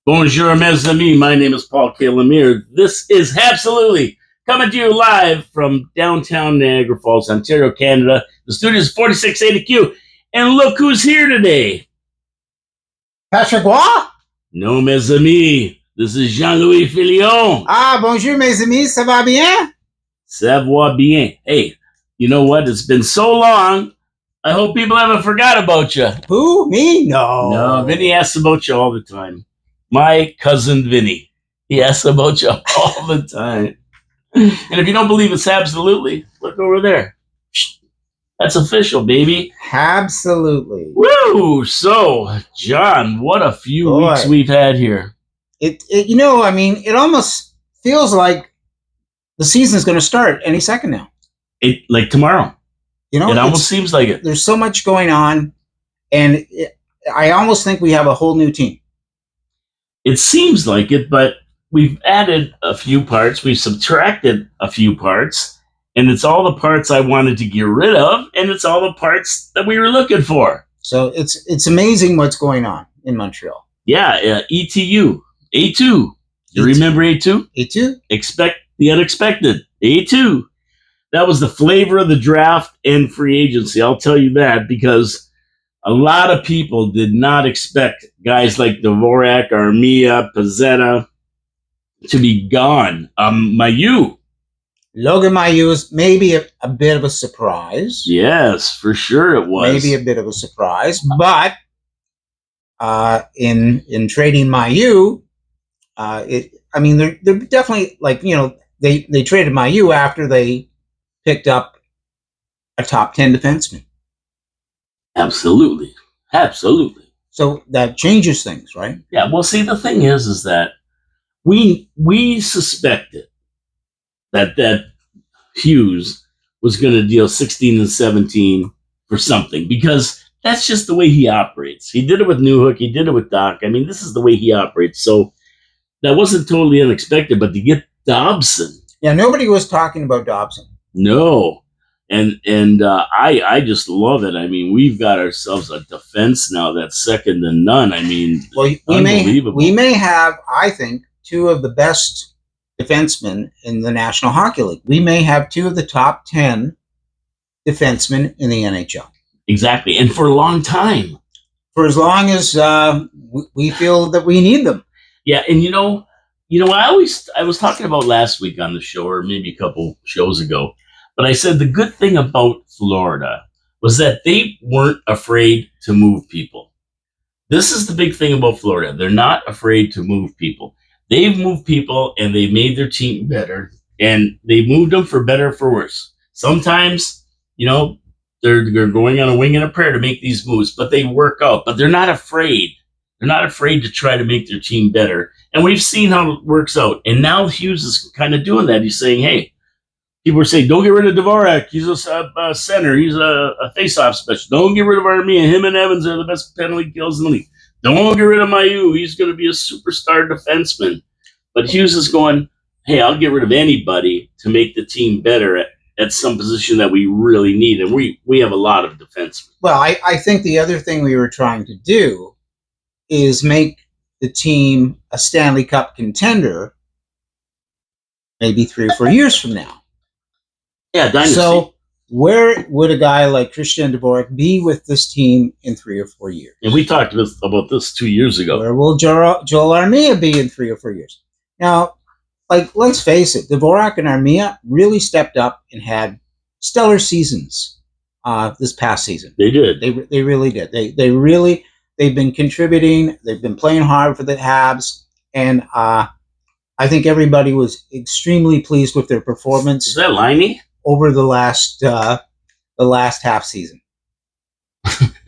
Bonjour, mes amis. My name is Paul K. Lemire. This is HABSOLUTELY, coming to you live from downtown Niagara Falls, Ontario, Canada. The studio is 4680Q. And look who's here today. Patrick Waugh? No, mes amis. This is Jean-Louis Filion. Ah, bonjour, mes amis. Ça va bien? Ça va bien. Hey, you know what? It's been so long. I hope people haven't forgot about you. Who? Me? No. No, Vinny asks about you all the time. My cousin Vinny. He asks about you all the time. And if you don't believe it's absolutely, look over there. That's official, baby. Absolutely. Woo! So, John, what a few weeks we've had here. It almost feels like the season's going to start any second now. Like tomorrow. It almost seems like it. There's so much going on, and I almost think we have a whole new team. It seems like it, but we've added a few parts. We've subtracted a few parts, and it's all the parts I wanted to get rid of, and it's all the parts that we were looking for. So it's amazing what's going on in Montreal. Yeah, ETU, A2. You remember A2? A2? Expect the unexpected. A2. That was the flavor of the draft and free agency. I'll tell you that, because a lot of people did not expect guys like Dvorak, Armia, Pezzetta to be gone. Mailloux. Logan Mailloux is maybe a bit of a surprise. Yes, for sure it was. Maybe a bit of a surprise. But in trading Mailloux, they're definitely they traded Mailloux after they picked up a top 10 defenseman. Absolutely. So that changes things, right? Yeah, well, see, the thing is that we suspected that Hughes was going to deal 16 and 17 for something, because that's just the way he operates. He did it with Newhook. He did it with Doc. I mean, this is the way he operates. So that wasn't totally unexpected, but to get Dobson. Yeah, nobody was talking about Dobson. No. And I just love it. I mean, we've got ourselves a defense now that's second to none. I mean, unbelievable. We may have, I think, two of the best defensemen in the National Hockey League. We may have two of the top 10 defensemen in the NHL. Exactly, and for a long time. For as long as we feel that we need them. Yeah, and I was talking about last week on the show, or maybe a couple shows ago. But I said the good thing about Florida was that they weren't afraid to move people. This is the big thing about Florida. They're not afraid to move people. They've moved people, and they've made their team better, and they moved them for better or for worse. Sometimes, they're going on a wing and a prayer to make these moves, but they work out. But they're not afraid. They're not afraid to try to make their team better. And we've seen how it works out. And now Hughes is kind of doing that. He's saying, hey, people are saying, don't get rid of Dvorak. He's a center. He's a face-off specialist. Don't get rid of Armia. Him and Evans are the best penalty kills in the league. Don't get rid of Mailloux. He's going to be a superstar defenseman. But Hughes is going, hey, I'll get rid of anybody to make the team better at some position that we really need. And we have a lot of defensemen. Well, I think the other thing we were trying to do is make the team a Stanley Cup contender maybe 3 or 4 years from now. Yeah, dynasty. So where would a guy like Christian Dvorak be with this team in 3 or 4 years? And we talked about this 2 years ago. Where will Joel Armia be in 3 or 4 years? Now, let's face it, Dvorak and Armia really stepped up and had stellar seasons this past season. They did. They really did. They've been contributing. They've been playing hard for the Habs, and I think everybody was extremely pleased with their performance. Is that Liney? Over the last half season.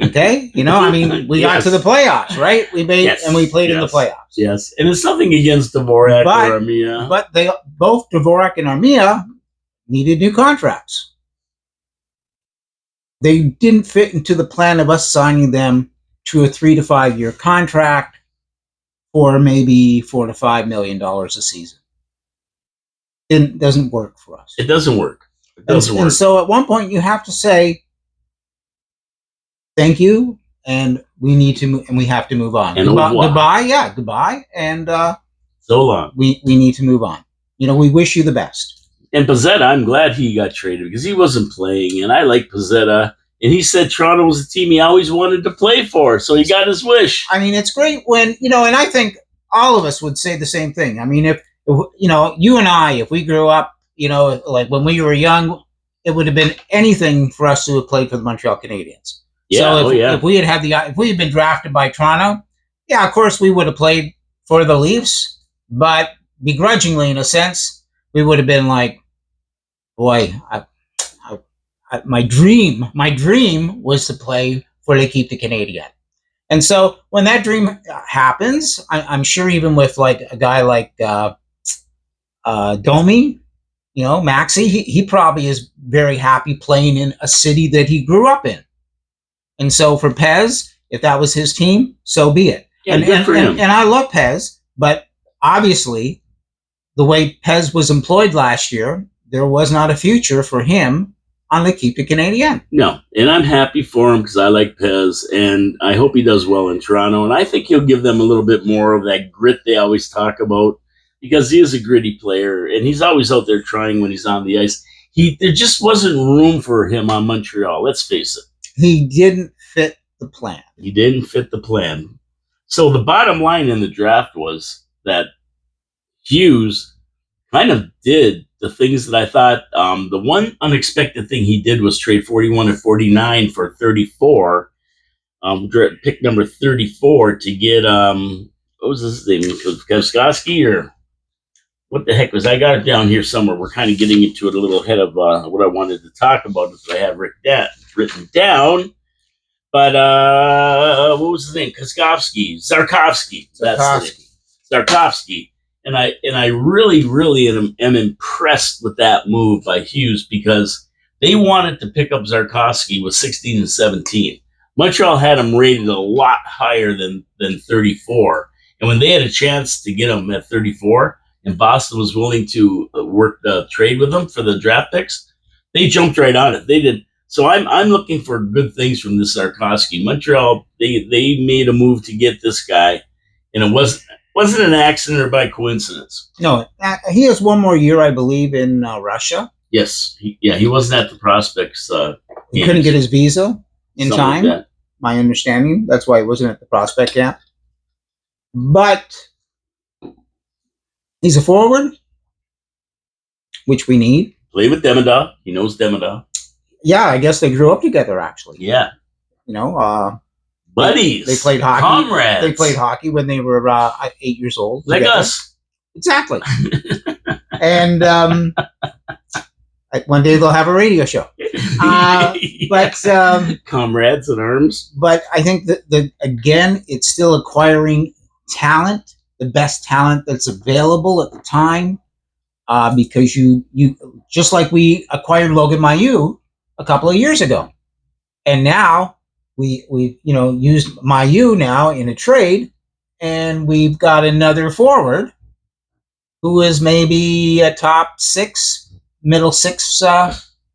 Okay? We got to the playoffs, right? We played in the playoffs. Yes. And it's nothing against Dvorak or Armia. But both Dvorak and Armia needed new contracts. They didn't fit into the plan of us signing them to a 3 to 5 year contract for maybe $4 to $5 million a season. It doesn't work for us. It doesn't work. And so at one point you have to say thank you and we need to move, and we have to move on. And goodbye, goodbye, and so long. We need to move on. We wish you the best. And Pizzetta, I'm glad he got traded because he wasn't playing, and I like Pizzetta. And he said Toronto was a team he always wanted to play for, so he got his wish. I mean, it's great when, and I think all of us would say the same thing. I mean, if you and I, if we grew up, like when we were young, it would have been anything for us to have played for the Montreal Canadiens. Yeah, so if we if we had been drafted by Toronto, yeah, of course we would have played for the Leafs, but begrudgingly, in a sense, we would have been like, boy, my dream was to play for l'équipe de Canadien. And so when that dream happens, I'm sure even with like a guy like Domi, Maxi, he probably is very happy playing in a city that he grew up in. And so for Pez, if that was his team, so be it. Yeah, good for him. And I love Pez, but obviously the way Pez was employed last year, there was not a future for him on l'équipe de Canadien. No, and I'm happy for him because I like Pez, and I hope he does well in Toronto. And I think he'll give them a little bit more of that grit they always talk about because he is a gritty player, and he's always out there trying when he's on the ice. There just wasn't room for him on Montreal, let's face it. He didn't fit the plan. He didn't fit the plan. So the bottom line in the draft was that Hughes kind of did the things that I thought. The one unexpected thing he did was trade 41 and 49 for 34. Pick number 34 to get what was his name? Koskoski or what the heck was? I got it down here somewhere. We're kind of getting into it a little ahead of what I wanted to talk about if I have written down. But what was his name? Zarkovsky. Zarkovsky. And I really am impressed with that move by Hughes because they wanted to pick up Zarkovsky with 16 and 17. Montreal had him rated a lot higher than 34. And when they had a chance to get him at 34 and Boston was willing to work the trade with them for the draft picks, they jumped right on it. They did. So I'm looking for good things from this Zarkovsky. Montreal, they made a move to get this guy, and it wasn't an accident or by coincidence. No, he has one more year, I believe, in Russia. Yes, he wasn't at the prospects. He couldn't get his visa in time. Like my understanding. That's why he wasn't at the prospect camp. But he's a forward, which we need. Play with Demida. He knows Demida. Yeah, I guess they grew up together, actually. Yeah. Buddies. They played hockey. Comrades. They played hockey when they were 8 years old. Like together. us. Exactly. And one day they'll have a radio show. But comrades in arms. But I think that again, it's still acquiring talent, the best talent that's available at the time, because you just like we acquired Logan Mailloux a couple of years ago, and now we used Mailloux now in a trade, and we've got another forward who is maybe a top 6, middle 6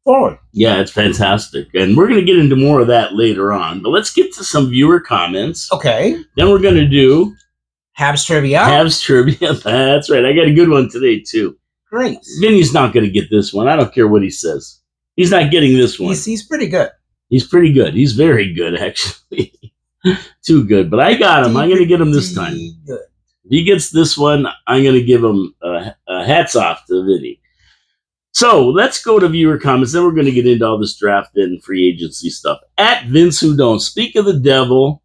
forward. Yeah, it's fantastic. And we're going to get into more of that later on. But let's get to some viewer comments. Okay. Then we're going to do Habs Trivia. Habs Trivia. That's right. I got a good one today, too. Great. Vinny's not going to get this one. I don't care what he says. He's not getting this one. He's pretty good. He's pretty good. He's very good, actually. Too good. But I got him. I'm going to get him this time. Good. If he gets this one, I'm going to give him hats off to Vinny. So let's go to viewer comments. Then we're going to get into all this draft and free agency stuff. At Vince Who Don't Speak of the Devil.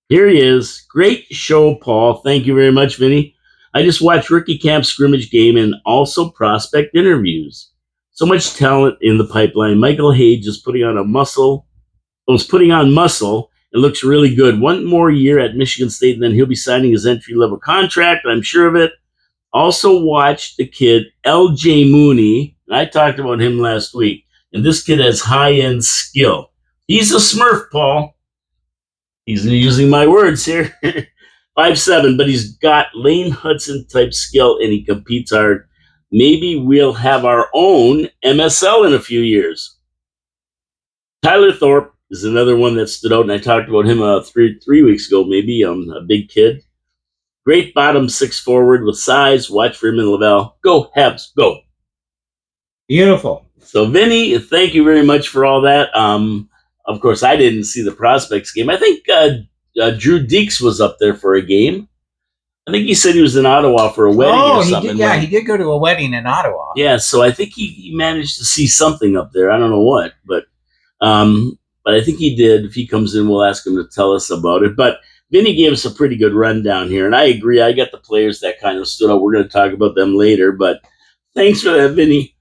Here he is. Great show, Paul. Thank you very much, Vinny. I just watched Ricky Camp's scrimmage game and also prospect interviews. So much talent in the pipeline. Michael Hayes is putting on muscle and looks really good. One more year at Michigan State, and then he'll be signing his entry-level contract. I'm sure of it. Also watched the kid, L.J. Mooney. And I talked about him last week. And this kid has high-end skill. He's a Smurf, Paul. He's using my words here. 5'7", but he's got Lane Hudson-type skill, and he competes hard. Maybe we'll have our own MSL in a few years. Tyler Thorpe is another one that stood out, and I talked about him 3 weeks ago, maybe. A big kid. Great bottom six forward with size. Watch for him in Laval. Go, Habs, go. Beautiful. So, Vinny, thank you very much for all that. Of course, I didn't see the Prospects game. I think Drew Deeks was up there for a game. I think he said he was in Ottawa for a wedding or something. He did go to a wedding in Ottawa. Yeah, so I think he managed to see something up there. I don't know what, but I think he did. If he comes in, we'll ask him to tell us about it. But Vinny gave us a pretty good rundown here, and I agree. I got the players that kind of stood out. We're going to talk about them later, but thanks for that, Vinny.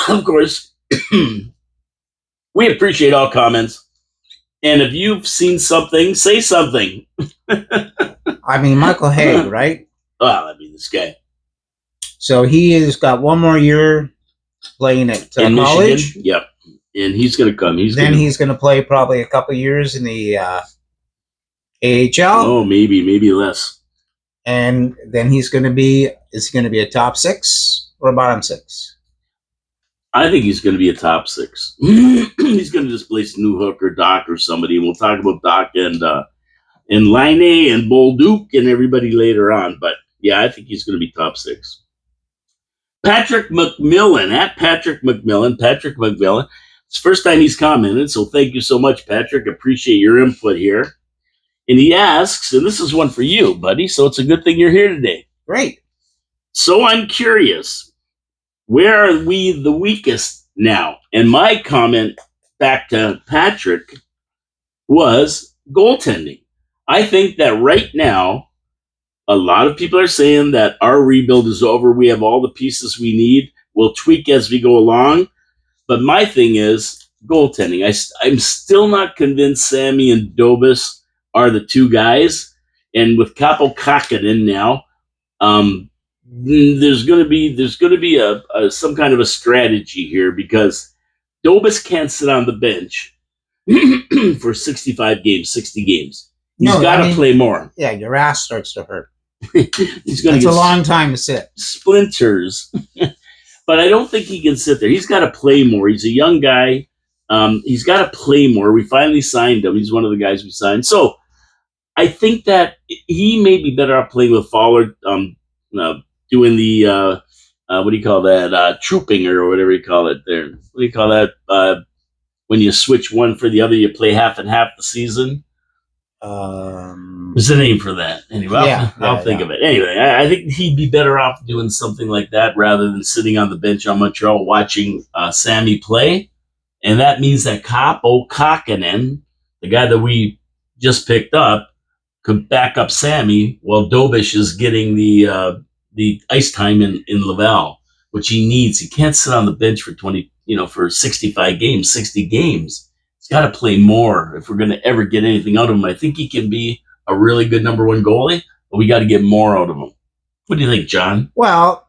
Of course, we appreciate all comments. And if you've seen something, say something. I mean, Michael Haig, right? Well, I mean, this guy. So he has got one more year playing at in college. Michigan? Yep. And he's going to come. He's going to play probably a couple years in the AHL. Oh, maybe less. And then is he going to be a top six or a bottom six? I think he's going to be a top six. He's going to displace Newhook or Doc or somebody. And we'll talk about Doc and Laine and Bolduc and everybody later on. But yeah, I think he's going to be top six. Patrick McMillan, at Patrick McMillan. Patrick McMillan. It's the first time he's commented, so thank you so much, Patrick. Appreciate your input here. And he asks, and this is one for you, buddy, so it's a good thing you're here today. Great. So I'm curious, where are we the weakest now? And my comment back to Patrick was goaltending. I think that right now, a lot of people are saying that our rebuild is over. We have all the pieces we need. We'll tweak as we go along. But my thing is goaltending. I'm still not convinced Sammy and Dobis are the two guys. And with Capo Kakinen now, there's going to be a some kind of a strategy here because Dobis can't sit on the bench for 65 games, 60 games. He's got to play more. Yeah, your ass starts to hurt. He's going to get a long time to sit. Splinters. But I don't think he can sit there. He's got to play more. He's a young guy. He's got to play more. We finally signed him. He's one of the guys we signed. So I think that he may be better off playing with Fowler, doing the, what do you call that, trooping or whatever you call it there. What do you call that? When you switch one for the other, you play half and half the season. There's a name for that. Anyway, I'll think of it. Anyway, I think he'd be better off doing something like that rather than sitting on the bench on Montreal watching Sammy play. And that means that Capo Kakinen, the guy that we just picked up, could back up Sammy while Dobish is getting the ice time in Laval, which he needs. He can't sit on the bench for for 65 games, 60 games. Got to play more if we're going to ever get anything out of him. I think he can be a really good number one goalie, but we got to get more out of him. What do you think, John? Well,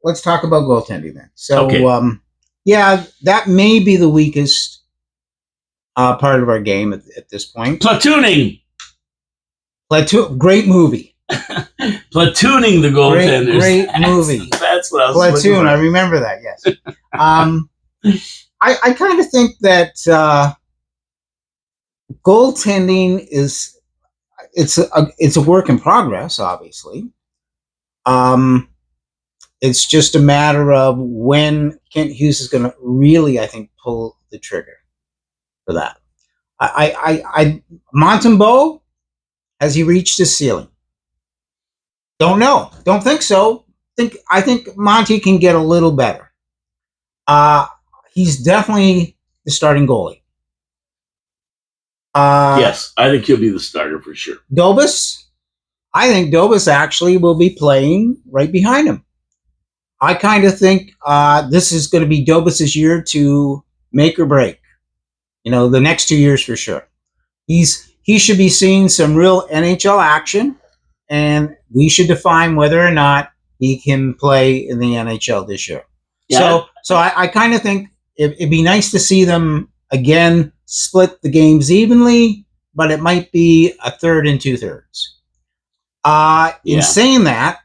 let's talk about goaltending then. So, okay. That may be the weakest part of our game at this point. Platooning. Great movie. Platooning the goaltenders. Great movie. That's what I was Platoon. I remember that. Yes. I kind of think that goaltending is it's a work in progress. Obviously, it's just a matter of when Kent Hughes is going to really, I think, pull the trigger for that. Montembeault, has he reached his ceiling? Don't know. Don't think so. I think Monty can get a little better. He's definitely the starting goalie. Yes, I think he'll be the starter for sure. Dobis, I think Dobis actually will be playing right behind him. I kind of think this is going to be Dobis' year to make or break. The next 2 years for sure. He should be seeing some real NHL action, and we should define whether or not he can play in the NHL this year. Yeah. So I kind of think it'd be nice to see them again split the games evenly, but it might be a third and 2/3. In saying that,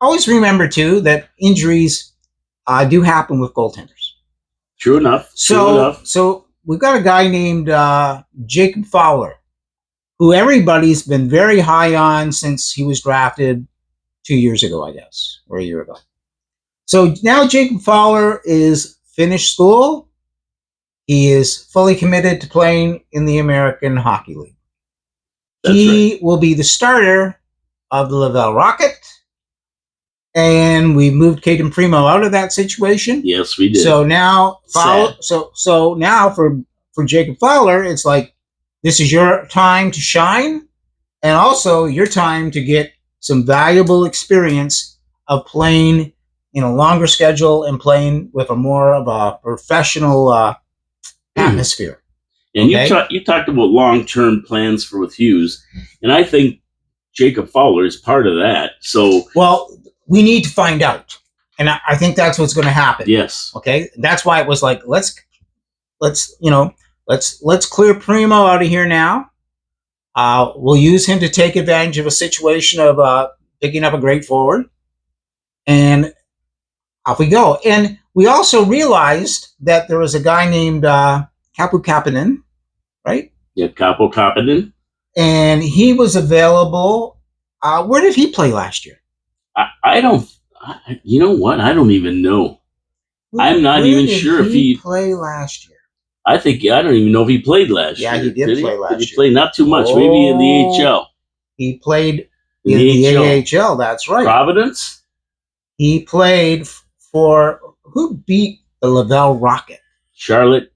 always remember too that injuries do happen with goaltenders. True enough. So we've got a guy named Jacob Fowler, who everybody's been very high on since he was drafted 2 years ago, I guess, or a year ago. So now Jacob Fowler is finished school. He is fully committed to playing in the American Hockey League. He will be the starter of the Laval Rocket. And we moved Caden Primo out of that situation. Yes, we did. So now, so now for Jacob Fowler, it's like this is your time to shine, and also your time to get some valuable experience of playing in a longer schedule and playing with a more of a professional atmosphere. And you talked about long-term plans with Hughes, and I think Jacob Fowler is part of that. So, well, we need to find out, and I think that's what's going to happen. Yes. Okay. That's why it was like let's clear Primo out of here now. We'll use him to take advantage of a situation of picking up a great forward, and off we go. And we also realized that there was a guy named Kapu Kapanen, right? Yeah, Kapu Kapanen. And he was available. Where did he play last year? I don't. You know what? I don't even know. I'm not even sure if he played last year. I don't even know if he played last year. Yeah, he did play last year. Did he play not too much? Maybe in the AHL. He played in the AHL. That's right. Providence. He played for who beat the Laval Rocket? Charlotte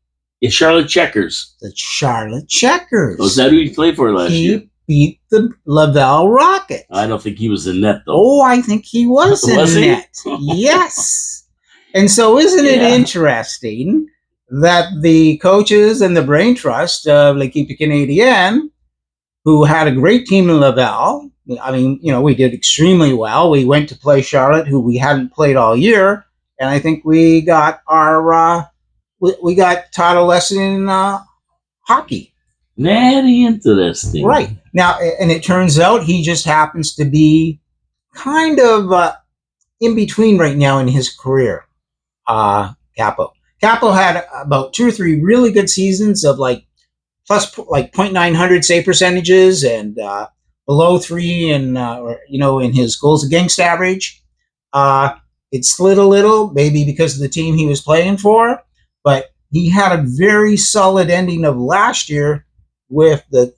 Checkers. The Charlotte Checkers. Was that who he played for last year? He beat the Laval Rocket. I don't think he was in net, though. Oh, I think he was in net. Yes. And so isn't it interesting that the coaches and the brain trust of L'Équipe Canadienne, who had a great team in Laval, I mean, we did extremely well. We went to play Charlotte, who we hadn't played all year, and I think we got our we got taught a lesson in hockey. Very interesting. Right. Now, and it turns out he just happens to be kind of in between right now in his career, Capo. Capo had about 2 or 3 really good seasons of plus .900 save percentages and below 3 in his goals against average. It slid a little, maybe because of the team he was playing for, but he had a very solid ending of last year with the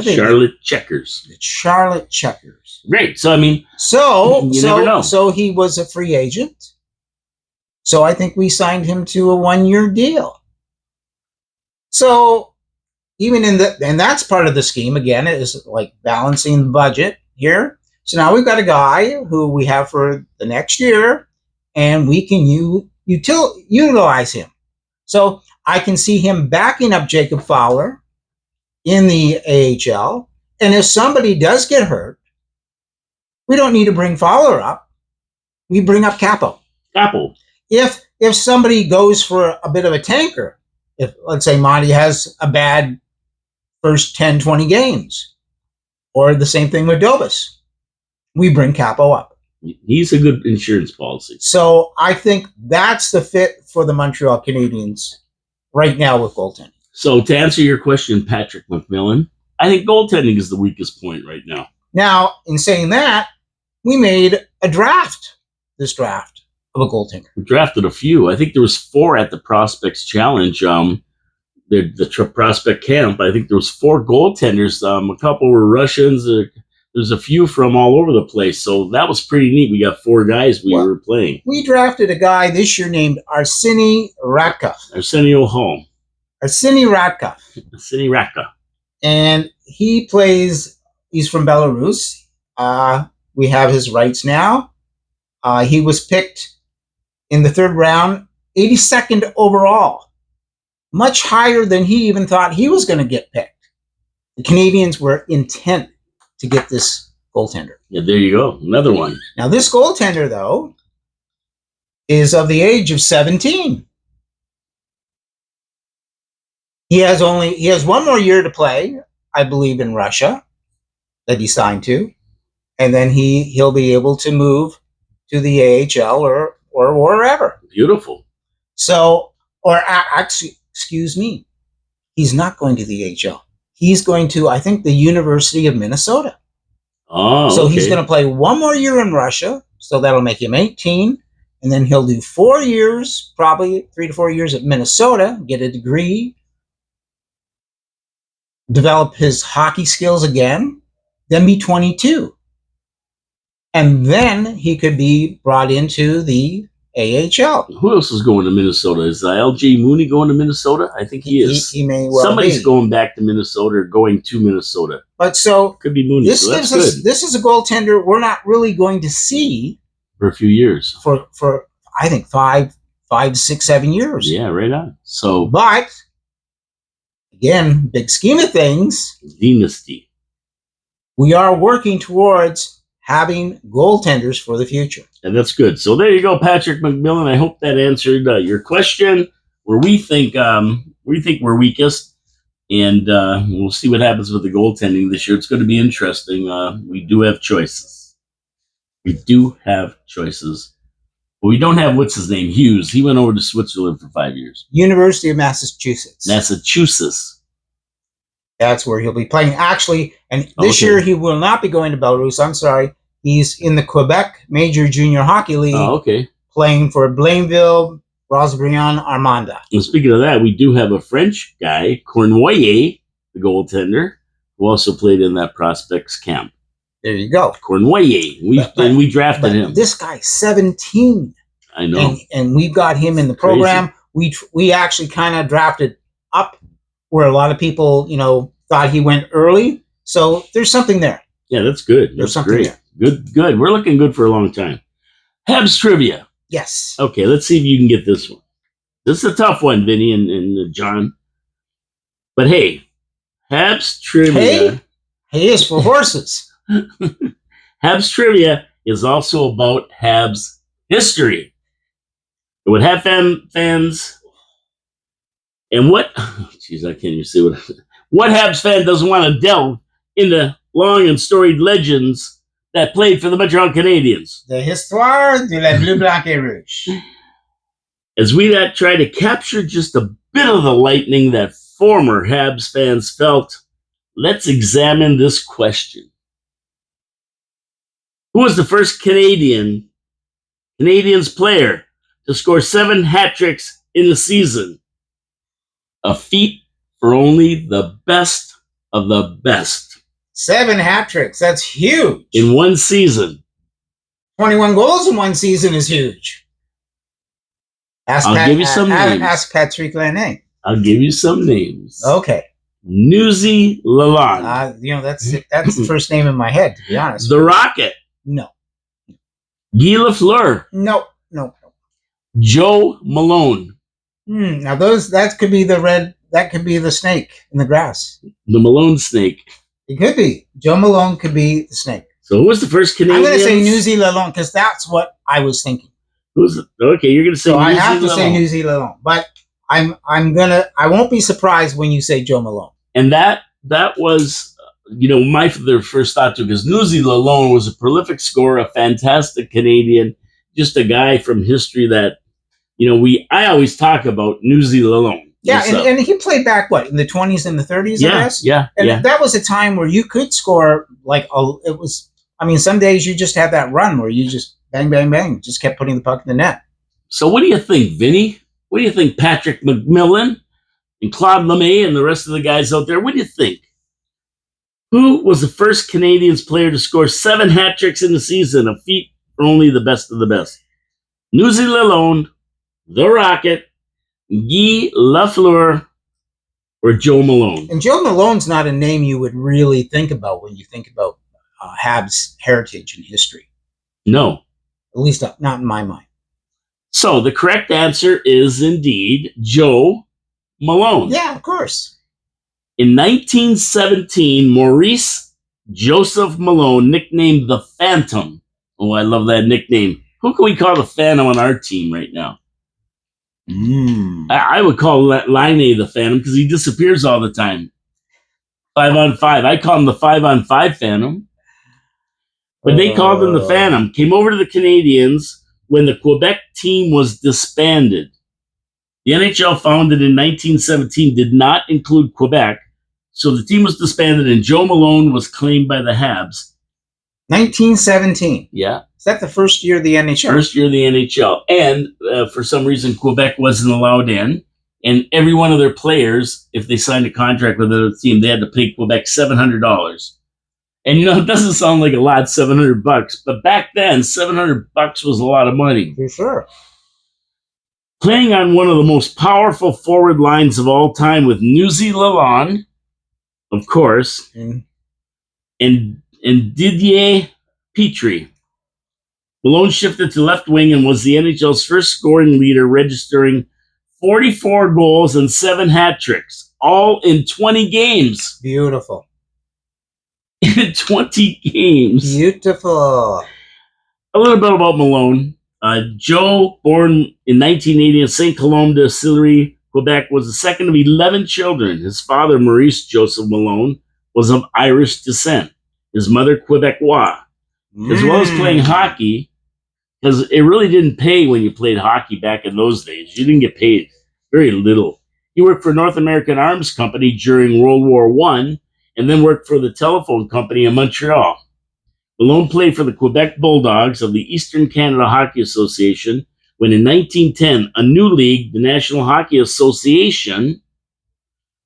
Charlotte Checkers. The Charlotte Checkers. Great. So I mean, you never know. So he was a free agent. So I think we signed him to a 1-year deal. So even and that's part of the scheme. Again, it is like balancing the budget here. So now we've got a guy who we have for the next year, and we can utilize him. So I can see him backing up Jacob Fowler in the AHL. And if somebody does get hurt, we don't need to bring Fowler up. We bring up Capo. If somebody goes for a bit of a tanker, if let's say Monty has a bad first 10, 20 games, or the same thing with Dobas, we bring Capo up. He's a good insurance policy. So I think that's the fit for the Montreal Canadiens right now with goaltending. So to answer your question, Patrick McMillan, I think goaltending is the weakest point right now. Now, in saying that, we made a draft this draft of a goaltender. We drafted a few. I think there was 4 at the Prospects Challenge, the prospect camp. I think there was 4 goaltenders. A couple were Russians. There's a few from all over the place. So that was pretty neat. We got 4 guys we were playing. We drafted a guy this year named Arsenio Radka. Arsenio Hall. Arseny Radka. Arseny Radka. And he's from Belarus. We have his rights now. He was picked in the 3rd round, 82nd overall. Much higher than he even thought he was going to get picked. The Canadiens were intent to get this goaltender. Yeah, there you go. Another one. Now, this goaltender, though, is of the age of 17. He has 1 more year to play, I believe, in Russia that he signed to. And then he'll be able to move to the AHL or wherever. Beautiful. So, or actually, excuse me, he's not going to the HL. He's going to, I think, the University of Minnesota. Oh, so okay. he's going to play one more year in Russia. So that'll make him 18. And then he'll do 4 years, probably 3 to 4 years at Minnesota, get a degree, develop his hockey skills again, then be 22. And then he could be brought into the AHL. Who else is going to Minnesota? Is LJ Mooney going to Minnesota? I think he is. He may well Somebody's be. going back to Minnesota or going to Minnesota. But so could be Mooney. This so that's gives us, good. this is a goaltender we're not really going to see For a few years. For I think 5, 6, 7 years. Yeah, right on. So, but again, big scheme of things, dynasty. We are working towards having goaltenders for the future. And that's good. So there you go, Patrick McMillan. I hope that answered your question where we think we're weakest. And we'll see what happens with the goaltending this year. It's going to be interesting. We do have choices. But we don't have, what's his name, Hughes. He went over to Switzerland for 5 years. University of Massachusetts. That's where he'll be playing. Actually, and this year he will not be going to Belarus. I'm sorry. He's in the Quebec Major Junior Hockey League playing for Blainville, Rosbriand, Armanda. And speaking of that, we do have a French guy, Cornoyer, the goaltender, who also played in that prospects camp. There you go. Cornoyer. We drafted him. This guy's 17. I know. And we've got him in the program. We actually kind of drafted up where a lot of people, thought he went early. So there's something there. Yeah, that's good. That's great. Good. We're looking good for a long time. Habs trivia. Yes. Okay, let's see if you can get this one. This is a tough one, Vinny and John. But hey, Habs trivia. Hay is for horses. Habs trivia is also about Habs history. It would have fans. And what? Jeez, I can't even see what Habs fan doesn't want to delve into long and storied legends that played for the Montreal Canadiens. The Histoire de la Bleu, Blanc et Rouge. As we try to capture just a bit of the lightning that former Habs fans felt, let's examine this question. Who was the first Canadiens player to score 7 hat tricks in the season? A feat for only the best of the best. 7 hat tricks. That's huge. In one season. 21 goals in one season is huge. I'll give you some names. Ask Patrick Laine. I'll give you some names. Okay. Newsy Lalonde. That's the first name in my head, to be honest. The Rocket. No. Guy Lafleur. No. Joe Malone. Now that could be the snake in the grass. The Malone snake. It could be. Joe Malone could be the snake. So who was the first Canadian? I'm going to say Newsy Lalonde because that's what I was thinking. Okay, you're going to say so Newsy I have to Lalonde. say Newsy Lalonde, but I won't be surprised when you say Joe Malone. And that was my first thought too, because Newsy Lalonde was a prolific scorer, a fantastic Canadian, just a guy from history that I always talk about Newsy Lalonde. Yeah, and he played back, in the 20s and the 30s, I guess? Yeah. That was a time where you could score, some days you just had that run where you just bang, bang, bang, just kept putting the puck in the net. So what do you think, Vinny? What do you think, Patrick McMillan and Claude Lemay and the rest of the guys out there? What do you think? Who was the first Canadiens player to score 7 hat tricks in the season, a feat for only the best of the best? Newsy Lalonde, The Rocket, Guy Lafleur, or Joe Malone? And Joe Malone's not a name you would really think about when you think about Habs heritage and history. No. At least not in my mind. So the correct answer is indeed Joe Malone. Yeah, of course. In 1917, Maurice Joseph Malone, nicknamed the Phantom. Oh, I love that nickname. Who can we call the Phantom on our team right now? I would call Laine the Phantom because he disappears all the time. 5-on-5. I call him the 5-on-5 Phantom. But they called him the Phantom. Came over to the Canadiens when the Quebec team was disbanded. The NHL, founded in 1917, did not include Quebec, so the team was disbanded and Joe Malone was claimed by the Habs. 1917. Yeah. Is that the first year of the NHL? First year of the NHL. And for some reason, Quebec wasn't allowed in. And every one of their players, if they signed a contract with another team, they had to pay Quebec $700. And it doesn't sound like a lot, $700, but back then, $700 was a lot of money. For sure. Playing on one of the most powerful forward lines of all time with Newsy Lalonde, of course, and Didier Petrie. Malone shifted to left wing and was the NHL's first scoring leader, registering 44 goals and 7 hat tricks, all in 20 games. Beautiful. In 20 games. Beautiful. A little bit about Malone. Joe, born in 1980 in St. Colombe de Sillery, Quebec, was the second of 11 children. His father, Maurice Joseph Malone, was of Irish descent. His mother, Quebecois. As well as playing hockey, because it really didn't pay when you played hockey back in those days. You didn't get paid very little. He worked for North American Arms Company during World War I, and then worked for the telephone company in Montreal. Malone played for the Quebec Bulldogs of the Eastern Canada Hockey Association when in 1910 a new league, the National Hockey Association,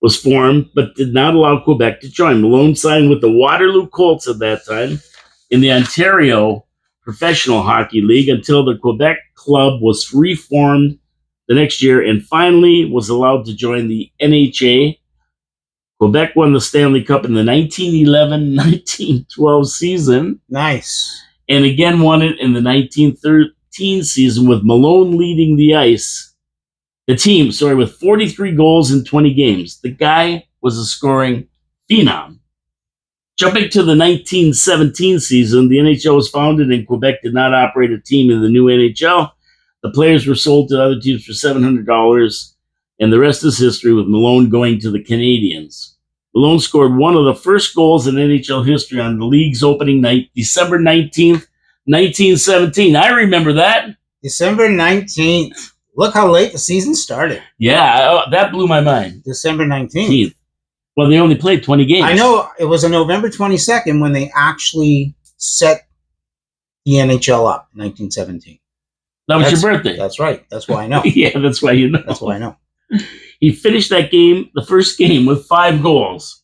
was formed but did not allow Quebec to join. Malone signed with the Waterloo Colts at that time in the Ontario Professional Hockey League until the Quebec club was reformed the next year and finally was allowed to join the NHA. Quebec won the Stanley Cup in the 1911-1912 season. Nice. And again won it in the 1913 season with Malone leading the team, with 43 goals in 20 games. The guy was a scoring phenom. Jumping to the 1917 season, the NHL was founded and Quebec did not operate a team in the new NHL. The players were sold to other teams for $700. And the rest is history, with Malone going to the Canadiens. Malone scored one of the first goals in NHL history on the league's opening night, December 19th, 1917. I remember that. December 19th. Look how late the season started. Yeah, that blew my mind. December 19th. Well, they only played 20 games. I know it was on November 22nd when they actually set the NHL up, 1917. That's your birthday. That's right. That's why I know. Yeah, that's why you know. That's why I know. He finished that game, the first game, with 5 goals.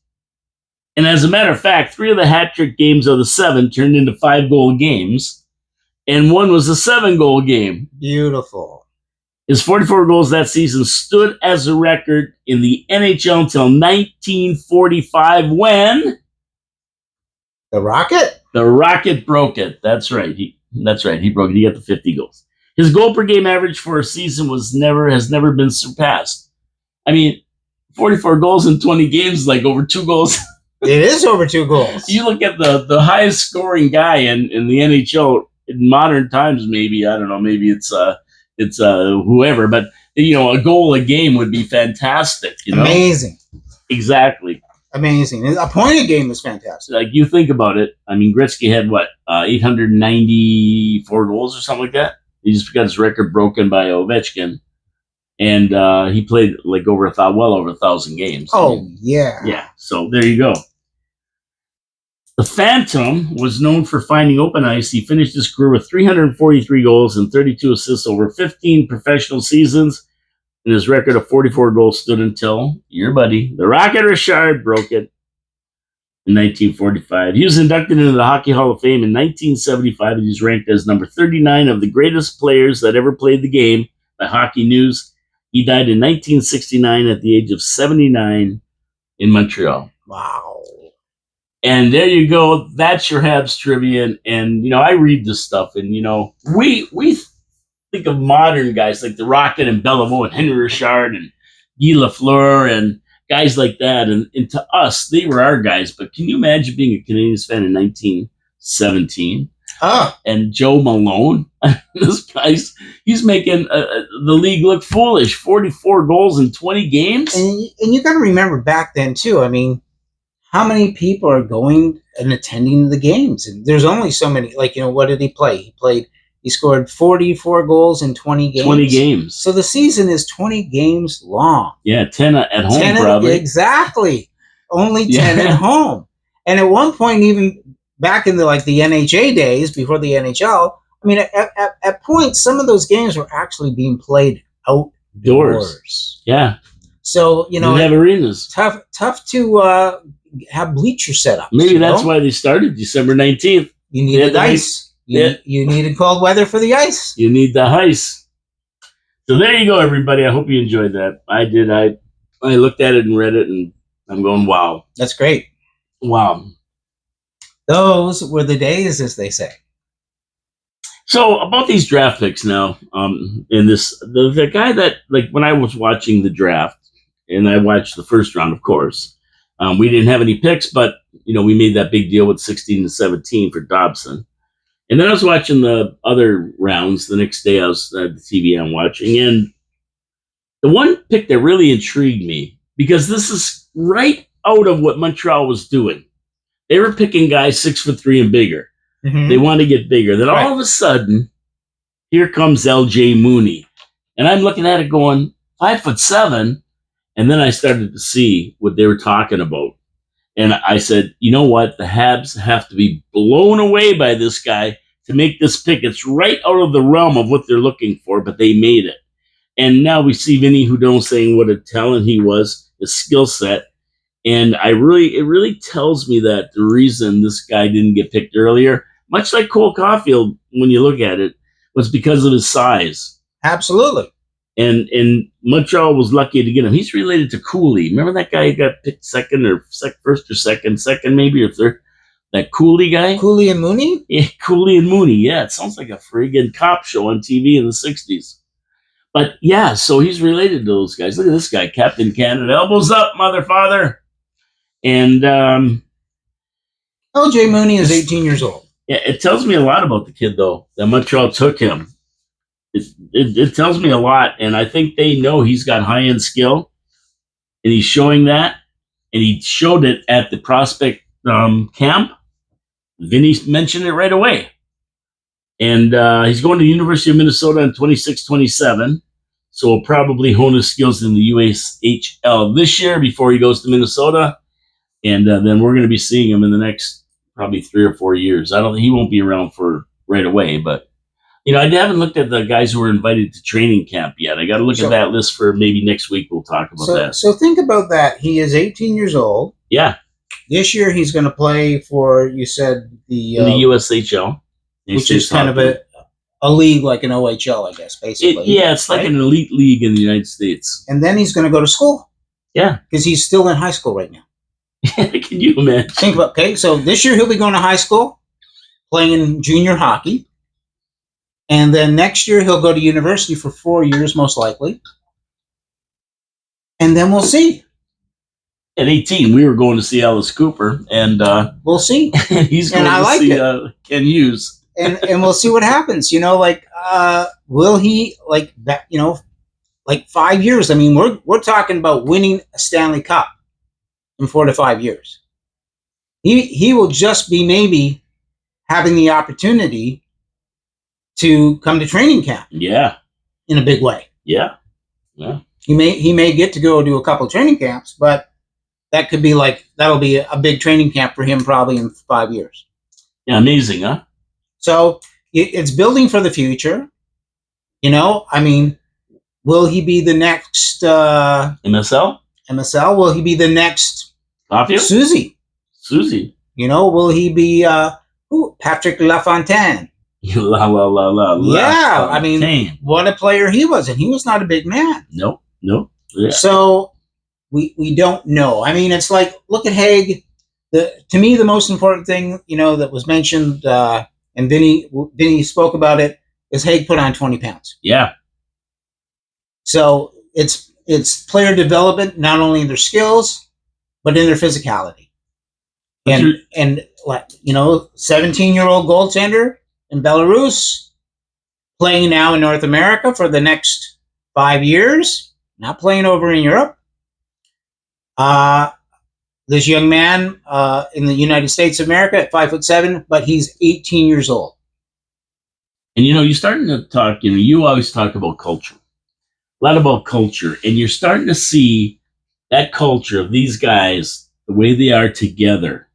And as a matter of fact, 3 of the hat trick games of the 7 turned into 5-goal games, and 1 was a 7-goal game. Beautiful. His 44 goals that season stood as a record in the NHL until 1945 when the Rocket broke it. That's right. He broke it. He got the 50 goals. His goal per game average for a season has never been surpassed. I mean, 44 goals in 20 games, like over 2 goals. It is over 2 goals. You look at the highest scoring guy in the NHL in modern times. Maybe I don't know. Maybe it's whoever, but a goal a game would be fantastic. Amazing. Exactly. Amazing. A point a game is fantastic. Like, you think about it. I mean, Gretzky had 894 goals or something like that. He just got his record broken by Ovechkin, and he played like well over 1,000 games. Oh, yeah. Yeah. So there you go. The Phantom was known for finding open ice. He finished his career with 343 goals and 32 assists over 15 professional seasons, and his record of 44 goals stood until your buddy, the Rocket Richard, broke it in 1945. He was inducted into the Hockey Hall of Fame in 1975, and he's ranked as number 39 of the greatest players that ever played the game by Hockey News. He died in 1969 at the age of 79 in Montreal. Wow. And there you go. That's your Habs trivia. And I read this stuff, and we think of modern guys like the Rocket and Bellevaux and Henry Richard and Guy Lafleur and guys like that. And to us, they were our guys. But can you imagine being a Canadiens fan in 1917? And Joe Malone, this guy's, he's making the league look foolish. 44 goals in 20 games. And you got to remember back then, too. I mean, how many people are going and attending the games? And there's only so many. Like, what did he play? He played He scored 44 goals in 20 games. 20 games. So the season is 20 games long. Yeah, 10 at home probably. Exactly. Only 10 at home. And at one point, even back in the NHA days, before the NHL, I mean, at points, some of those games were actually being played outdoors. Yeah. So, They have arenas. Tough to have bleacher setups. Maybe that's why they started December 19th. You needed ice. You needed cold weather for the ice. You need the ice. So there you go, everybody. I hope you enjoyed that. I did. I looked at it and read it, and I'm going, wow. That's great. Wow. Those were the days, as they say. So about these draft picks now, in this, the guy that, like, when I was watching the draft, and I watched the first round, of course, we didn't have any picks, but, we made that big deal with 16 to 17 for Dobson. And then I was watching the other rounds the next day. I was at the TV I'm watching, and the one pick that really intrigued me, because this is right out of what Montreal was doing. They were picking guys 6'3" and bigger. Mm-hmm. They want to get bigger. Then all of a sudden, here comes LJ Mooney. And I'm looking at it going, 5'7". And then I started to see what they were talking about. And I said, you know what? The Habs have to be blown away by this guy to make this pick. It's right out of the realm of what they're looking for, but they made it. And now we see Vinny Hudon saying what a talent he was, his skill set. And it really tells me that the reason this guy didn't get picked earlier, much like Cole Caulfield, when you look at it, was because of his size. Absolutely. And Montreal was lucky to get him. He's related to Cooley. Remember that guy who got picked first or second maybe, or third? That Cooley guy? Cooley and Mooney? Yeah, Cooley and Mooney. Yeah, it sounds like a friggin' cop show on TV in the 60s. But yeah, so he's related to those guys. Look at this guy, Captain Canada. Elbows up, mother father. And LJ Mooney is 18 years old. Yeah, it tells me a lot about the kid, though, that Montreal took him. It tells me a lot, and I think they know he's got high-end skill, and he's showing that, and he showed it at the prospect camp. Vinny mentioned it right away. And he's going to the University of Minnesota in 26-27, so he'll probably hone his skills in the USHL this year before he goes to Minnesota, and then we're going to be seeing him in the next probably 3 or 4 years. He won't be around for right away, but I haven't looked at the guys who were invited to training camp yet. I got to look at that list for maybe next week. We'll talk about that. So think about that. He is 18 years old. Yeah. This year he's going to play for, you said, the USHL. Which is kind of a league like an OHL, I guess, basically. It's like an elite league in the United States. And then he's going to go to school. Yeah. Because he's still in high school right now. Can you imagine? Think about, so this year he'll be going to high school, playing junior hockey. And then next year he'll go to university for 4 years, most likely. And then we'll see. At 18, we were going to see Alice Cooper, and we'll see. And he's going to see Ken Hughes. and we'll see what happens. Will he that? 5 years. I mean, we're talking about winning a Stanley Cup in 4 to 5 years. He will just be maybe having the opportunity to come to training camp. Yeah. In a big way. Yeah. Yeah. He may get to go to a couple of training camps, but that could be that'll be a big training camp for him probably in 5 years. Yeah, amazing, huh? So it's building for the future. I mean, will he be the next MSL? MSL? Will he be the next Susie? Will he be Patrick LaFontaine? Yeah, I mean, what a player he was, and he was not a big man. Nope. Yeah. So we don't know. I mean, it's like, look at Haig. To me, the most important thing, that was mentioned, and Vinny spoke about it, is Haig put on 20 pounds. Yeah. So it's player development, not only in their skills, but in their physicality. And 17-year-old goaltender in Belarus, playing now in North America for the next 5 years, not playing over in Europe. This young man in the United States of America at 5'7", but he's 18 years old. And you're starting to talk. You always talk about culture, a lot about culture, and you're starting to see that culture of these guys, the way they are together,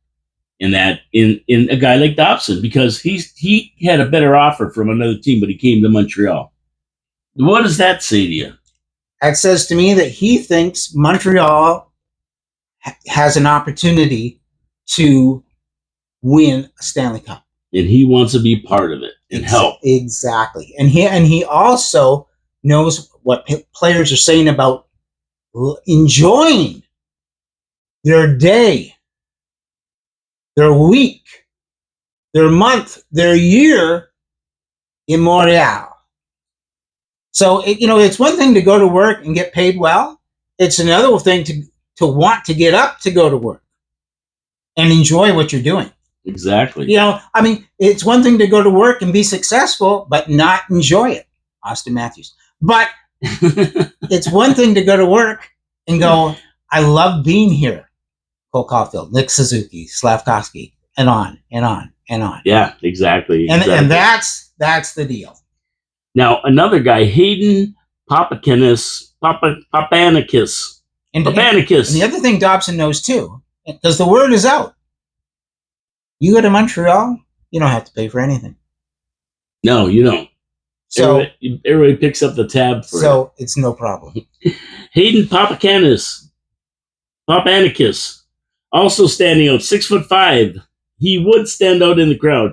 in that in a guy like Dobson, because he had a better offer from another team, but he came to Montreal. What does that say to you? That says to me that he thinks Montreal has an opportunity to win a Stanley Cup. And he wants to be part of it and help. Exactly. And he also knows what players are saying about enjoying their day, their week, their month, their year in Montreal. So it's one thing to go to work and get paid well. It's another thing to want to get up to go to work and enjoy what you're doing. Exactly. It's one thing to go to work and be successful, but not enjoy it. Austin Matthews. But it's one thing to go to work and go, I love being here. Cole Caulfield, Nick Suzuki, Slavkovsky, and on and on and on. Yeah, exactly. And that's the deal. Now, another guy, Hayden Papanikis. And the other thing Dobson knows too, because the word is out. You go to Montreal, you don't have to pay for anything. No, you don't. So everybody picks up the tab for it. So it's no problem. Hayden Papanikis, also standing out, 6'5". He would stand out in the crowd.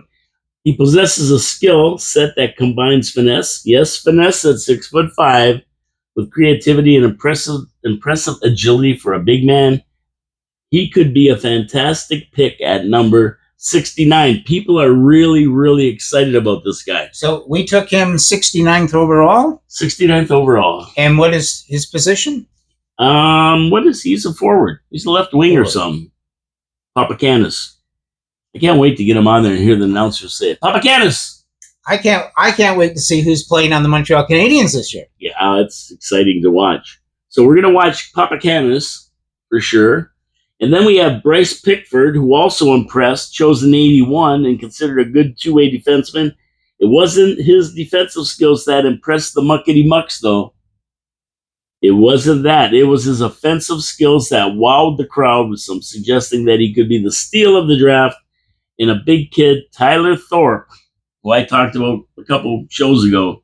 He possesses a skill set that combines finesse. Yes, finesse at 6'5", with creativity and impressive agility for a big man. He could be a fantastic pick at number 69. People are really, really excited about this guy. So we took him 69th overall? 69th overall. And what is his position? He's a forward. He's a left wing or something. Papanikis. I can't wait to get him on there and hear the announcers say it. Papanikis! I can't wait to see who's playing on the Montreal Canadiens this year. Yeah, it's exciting to watch. So we're going to watch Papanikis for sure. And then we have Bryce Pickford, who also impressed, chosen 81 and considered a good two-way defenseman. It wasn't his defensive skills that impressed the Muckety Mucks, though. It wasn't that. It was his offensive skills that wowed the crowd, with some suggesting that he could be the steal of the draft. And a big kid, Tyler Thorpe, who I talked about a couple shows ago,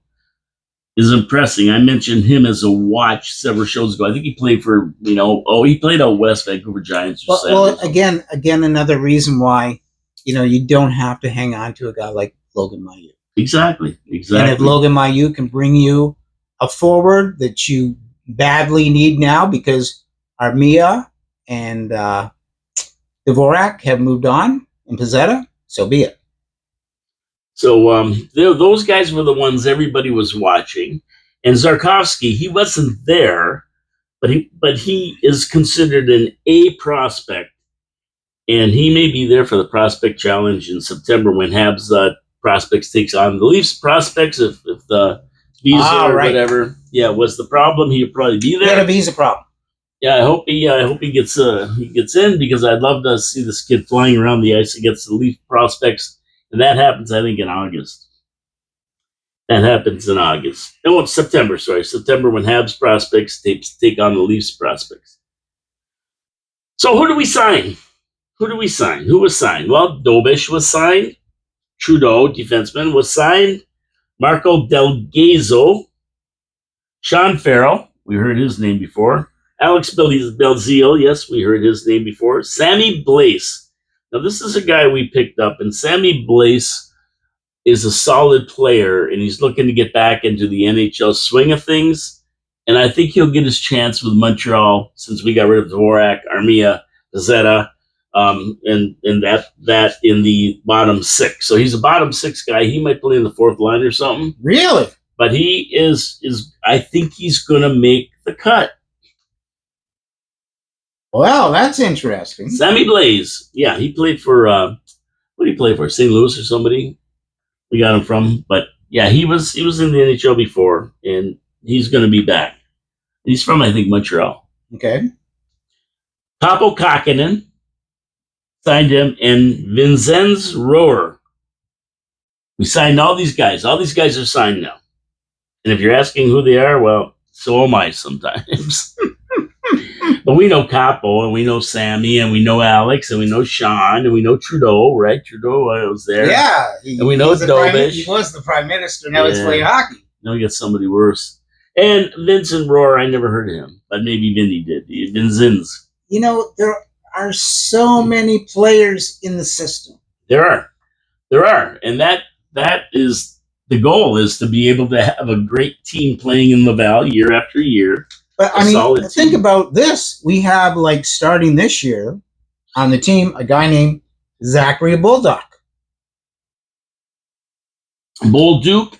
is impressing. I mentioned him as a watch several shows ago. I think he played for, he played out west, Vancouver Giants. Well, again, another reason why, you don't have to hang on to a guy like Logan Mailloux. Exactly. And if Logan Mailloux can bring you a forward that you badly need now because Armia and Dvorak have moved on, and Pizzetta, so be it. So those guys were the ones everybody was watching. And Zarkovsky, he wasn't there, but he is considered an A prospect. And he may be there for the Prospect Challenge in September when Habs Prospects takes on the Leafs Prospects. If the visa or whatever, was the problem, he'd probably be there. Yeah, the visa problem. Yeah, I hope he gets in, because I'd love to see this kid flying around the ice against the Leaf Prospects. And that happens, I think, in August. No, it's September, sorry. September, when Habs Prospects take on the Leafs Prospects. So who do we sign? Who was signed? Well, Dobish was signed. Trudeau, defenseman, was signed. Marco Delgado. Sean Farrell, we heard his name before. Alex Belzile, yes, we heard his name before. Sammy Blaise. Now, this is a guy we picked up, and Sammy Blaise is a solid player, and he's looking to get back into the NHL swing of things. And I think he'll get his chance with Montreal, since we got rid of Dvorak, Armia, Pizzetta, and that in the bottom six. So he's a bottom six guy. He might play in the fourth line or something. Really? But he is I think he's going to make the cut. Well, that's interesting. Sammy Blaise. Yeah, he played for, what did he play for? St. Louis or somebody? We got him from. But yeah, he was in the NHL before, and he's going to be back. He's from, I think, Montreal. Okay. Taapo Kakinen signed him, and Vincenz Rohrer We signed all these guys. All these guys are signed now. And if you're asking who they are, well, so am I sometimes. But we know Capo, and we know Sammy, and we know Alex, and we know Sean, and we know Trudeau, right? Trudeau was there. Yeah. And we know Dobish. He was the prime minister. Now he's playing hockey. Now we got somebody worse. And Vincent Rohr, I never heard of him, but maybe Vinny did. Vincent's. You know, there are so many players in the system. There are. And that is the goal, is to be able to have a great team playing in Laval year after year. But I mean, think about this. We have, like, starting this year on the team, a guy named Zachary Bolduc. Bolduc.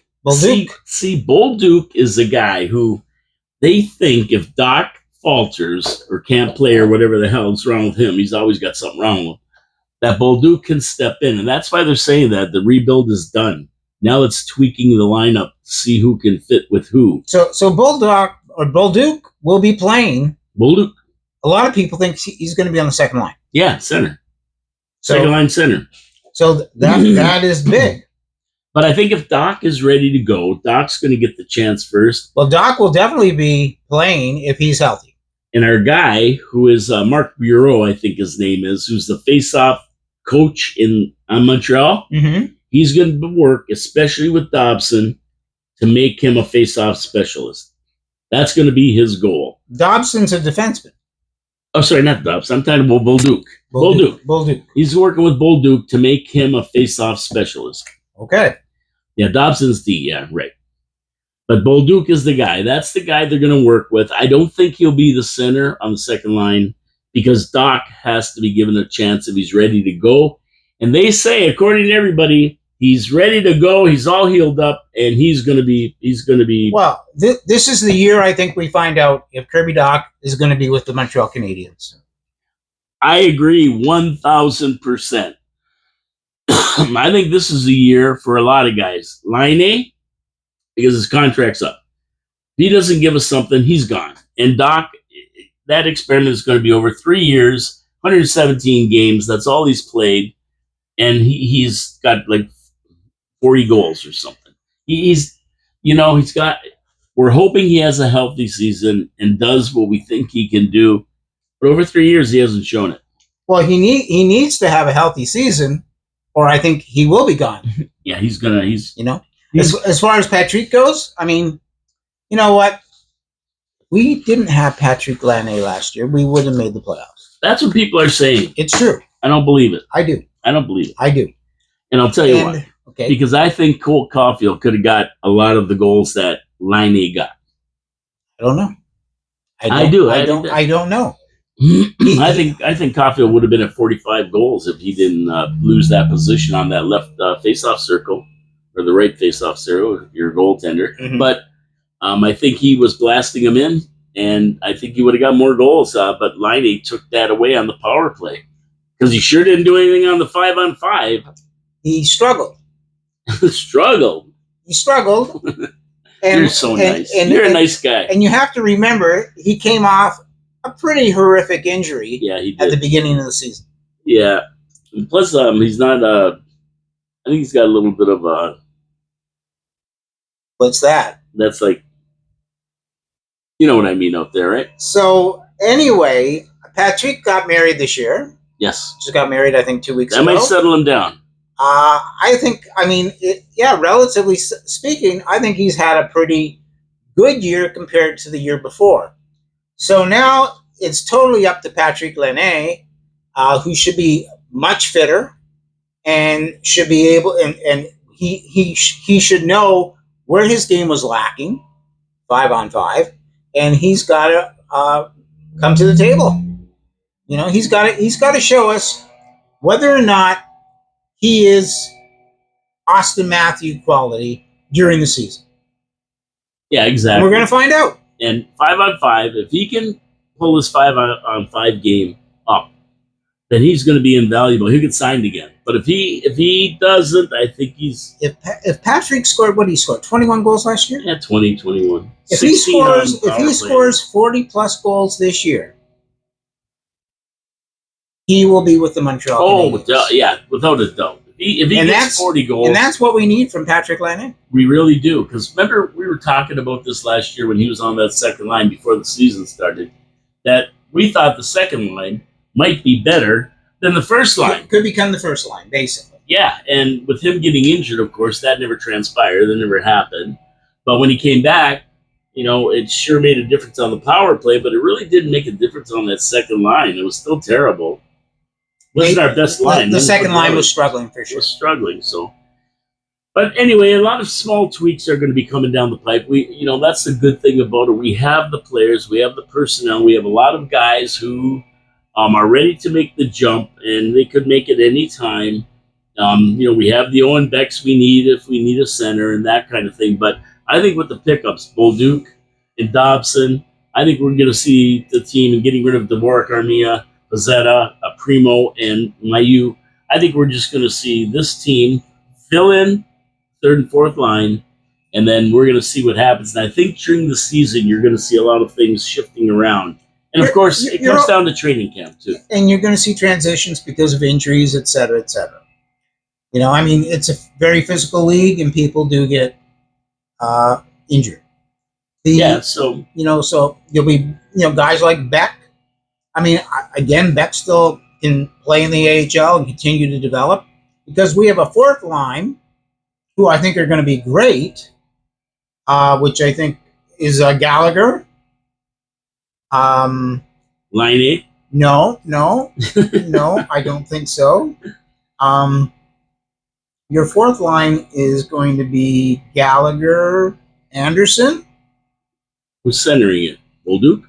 See, Bolduc is a guy who they think if Doc falters or can't play or whatever the hell's wrong with him, he's always got something wrong with him, that Bolduc can step in. And that's why they're saying that the rebuild is done. Now it's tweaking the lineup to see who can fit with who. So Bolduc will be playing. Bolduc. A lot of people think he's going to be on the second line. Yeah, center. Second line center. So that is big. But I think if Doc is ready to go, Doc's going to get the chance first. Well, Doc will definitely be playing if he's healthy. And our guy, who is Mark Bureau, I think his name is, who's the face-off coach on Montreal, he's going to work, especially with Dobson, to make him a face-off specialist. That's going to be his goal. Dobson's a defenseman. Oh, sorry, not Dobson. I'm talking about Bolduc. Bolduc. He's working with Bolduc to make him a face-off specialist. Okay. Yeah, Dobson's D. Yeah, right. But Bolduc is the guy. That's the guy they're going to work with. I don't think he'll be the center on the second line because Doc has to be given a chance if he's ready to go. And they say, according to everybody, he's ready to go. He's all healed up, and he's going to be. Well, this is the year I think we find out if Kirby Doc is going to be with the Montreal Canadiens. I agree 1,000%. I think this is a year for a lot of guys. Laine, because his contract's up. If he doesn't give us something, he's gone. And Doc, that experiment is going to be over 3 years, 117 games. That's all he's played. And he's got like 40 goals or something. We're hoping he has a healthy season and does what we think he can do. But over 3 years, he hasn't shown it. Well, he needs to have a healthy season, or I think he will be gone. Yeah, as far as Patrick goes, I mean, you know what? We didn't have Patrick Laine last year. We would have made the playoffs. That's what people are saying. It's true. I don't believe it. I do. I don't believe it. I do. And I'll tell you why. Okay. Because I think Colt Caulfield could have got a lot of the goals that Laine got. I don't know. I don't know. I think Caulfield would have been at 45 goals if he didn't lose that position on that left face-off circle or the right face-off circle, your goaltender. Mm-hmm. But I think he was blasting him in, and I think he would have got more goals. But Laine took that away on the power play because he sure didn't do anything on the 5-on-5. He struggled. He struggled. And, You're so nice. You're a nice guy. And you have to remember, he came off a pretty horrific injury he did. at the beginning of the season. Yeah. And plus, he's not, I think he's got a little bit of What's that? That's like, you know what I mean out there, right? So, anyway, Patrick got married this year. Yes. Just got married, I think, 2 weeks ago. That might settle him down. Relatively speaking, I think he's had a pretty good year compared to the year before. So now it's totally up to Patrick Laine, who should be much fitter and should be able, and he should know where his game was lacking, 5-on-5, and he's got to come to the table. You know, he's got to show us whether or not he is Austin Matthews quality during the season. Yeah, exactly. And we're going to find out. And 5-on-5, if he can pull his 5-on-5 game up, then he's going to be invaluable. He'll get signed again. But if he doesn't, I think he's... If Patrick scored, what did he score? 21 goals last year? Yeah, 20, 21. If he scores 40-plus goals this year, he will be with the Montreal Canadiens. Without a doubt. If If he And gets that's 40 goals, and that's what we need from Patrick Laine. we really do. Because remember, we were talking about this last year when he was on that second line before the season started, that we thought the second line might be better than the first line. Could become the first line, basically. Yeah, and with him getting injured, of course, that never transpired. That never happened. But when he came back, it sure made a difference on the power play, but it really didn't make a difference on that second line. It was still terrible. Wasn't our best line. The second line was struggling for It sure. was struggling, so. But anyway, a lot of small tweaks are going to be coming down the pipe. That's the good thing about it. We have the players, we have the personnel, we have a lot of guys who are ready to make the jump, and they could make it any time. We have the Owen Becks we need if we need a center and that kind of thing. But I think with the pickups, Bolduc and Dobson, I think we're going to see the team and getting rid of Dvorak, Armia, Pizzetta, Primo, and Mayu. I think we're just going to see this team fill in third and fourth line, and then we're going to see what happens. And I think during the season, you're going to see a lot of things shifting around. And of course, it comes down to training camp, too. And you're going to see transitions because of injuries, et cetera, et cetera. It's a very physical league, and people do get injured. So you'll be, guys like Beck. Again, Beck still can play in the AHL and continue to develop because we have a fourth line who I think are going to be great, which I think is Gallagher. Line 8? No, I don't think so. Your fourth line is going to be Gallagher, Anderson. Who's centering it? Bolduc?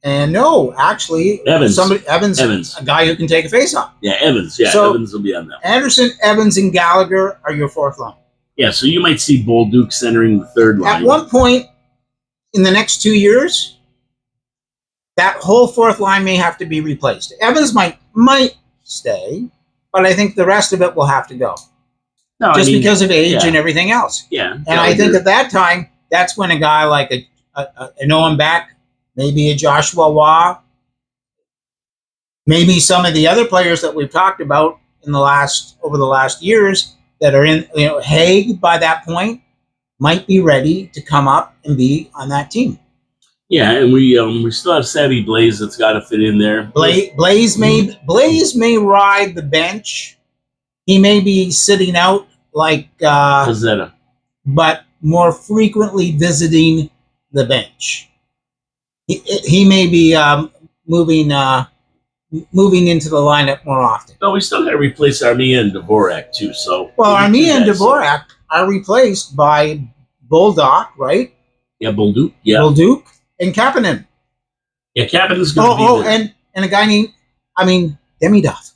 And no, actually, Evans, a guy who can take a face-off. Yeah, Evans. Yeah, so Evans will be on that. Anderson, Evans, and Gallagher are your fourth line. Yeah, so you might see Bolduc centering the third line. At one point in the next 2 years, that whole fourth line may have to be replaced. Evans might stay, but I think the rest of it will have to go. No, because of age and everything else. Yeah. And I think at that time, that's when a guy like an Owen Beck, maybe a Joshua Waugh, maybe some of the other players that we've talked about over the last years that are in, Haig by that point might be ready to come up and be on that team. Yeah, and we still have Savvy Blaze that's got to fit in there. Blaze may ride the bench. He may be sitting out like Pizzetta, but more frequently visiting the bench. He may be moving into the lineup more often. No, we still got to replace Armia and Dvorak too. So Armia and Dvorak are replaced by Bolduc, right? Yeah, Bolduc. Yeah, Bolduc and Kapanen. Yeah, Kapanen's going to be there. And a guy named Demidov.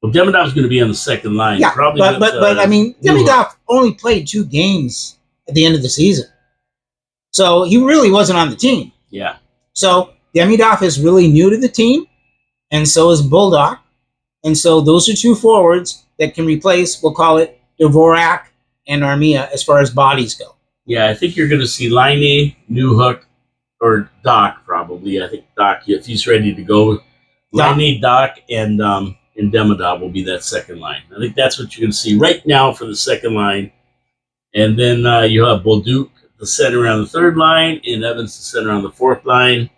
Well, Demidov's going to be on the second line. Yeah, probably but Demidov only played 2 games at the end of the season, so he really wasn't on the team. Yeah. So Demidov is really new to the team, and so is Bolduc, and so those are 2 forwards that can replace. We'll call it Dvorak and Armia as far as bodies go. Yeah, I think you're going to see Laine, Newhook, or Doc probably. I think Doc, if he's ready to go, Laine, Doc, and Demidov will be that second line. I think that's what you're going to see right now for the second line. And then you'll have Bolduc, the center on the third line, and Evans, the center on the fourth line.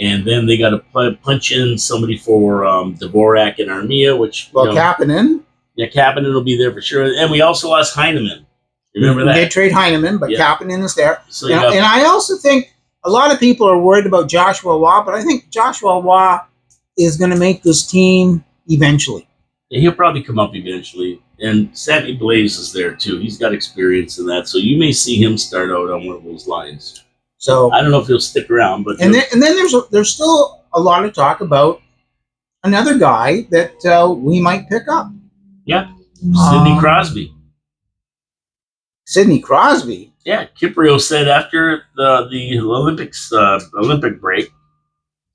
And then they got to punch in somebody for Dvorak and Armia, which... Kapanen. Yeah, Kapanen will be there for sure. And we also lost Heineman. Remember that? They trade Heineman, but Kapanen is there. So, and I also think a lot of people are worried about Joshua Waugh, but I think Joshua Waugh is going to make this team eventually. Yeah, he'll probably come up eventually. And Savvy Blaze is there, too. He's got experience in that. So you may see him start out on one of those lines. So I don't know if he'll stick around. But then there's still a lot of talk about another guy that we might pick up. Yeah, Sidney Crosby. Sidney Crosby? Yeah, Kiprio said after the Olympics Olympic break,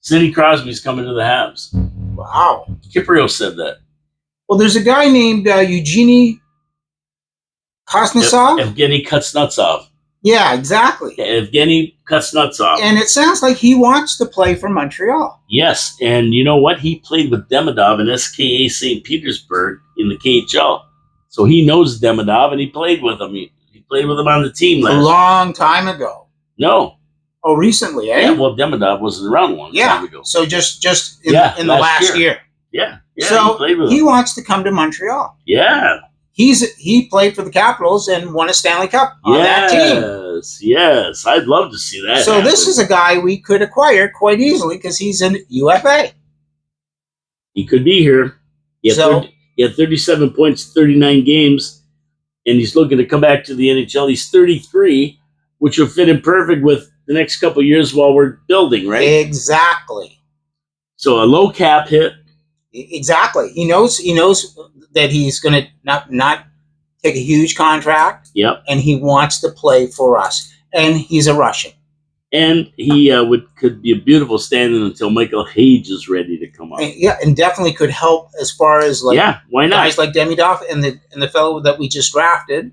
Sidney Crosby's coming to the Habs. Wow. Kiprio said that. Well, there's a guy named Evgeny Kuznetsov. Evgeny Kuznetsov. Yeah, exactly. Yeah, Evgeny Kuznetsov. And it sounds like he wants to play for Montreal. Yes, and you know what? He played with Demidov in SKA St. Petersburg in the KHL. So he knows Demidov, and he played with him. He played with him on the team A last year. long time ago. No. Oh, recently, eh? Yeah, well, Demidov wasn't around a long time ago. So just in the last last year. Yeah. So he played with he him. wants to come to Montreal. Yeah. He played for the Capitals and won a Stanley Cup on that team. Yes. I'd love to see that. So this is a guy we could acquire quite easily because he's an UFA. He could be here. He had 37 points, 39 games, and he's looking to come back to the NHL. He's 33, which will fit in perfect with the next couple of years while we're building, right? Exactly. So a low cap hit. Exactly. He knows that he's going to not take a huge contract. Yep. And he wants to play for us. And he's a Russian. And he could be a beautiful stand-in until Michael Hage is ready to come up. And definitely could help as far as why not? Guys like Demidov and the fellow that we just drafted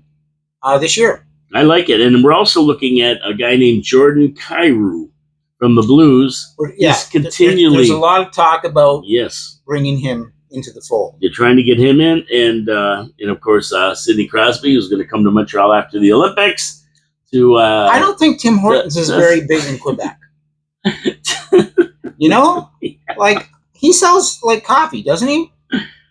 this year. I like it. And we're also looking at a guy named Jordan Kyrou from the Blues. He's continually. There's a lot of talk about bringing him into the fold. You're trying to get him in, and of course Sidney Crosby, who's going to come to Montreal after the Olympics. I don't think Tim Hortons is very big in Quebec. Like he sells like coffee, doesn't he?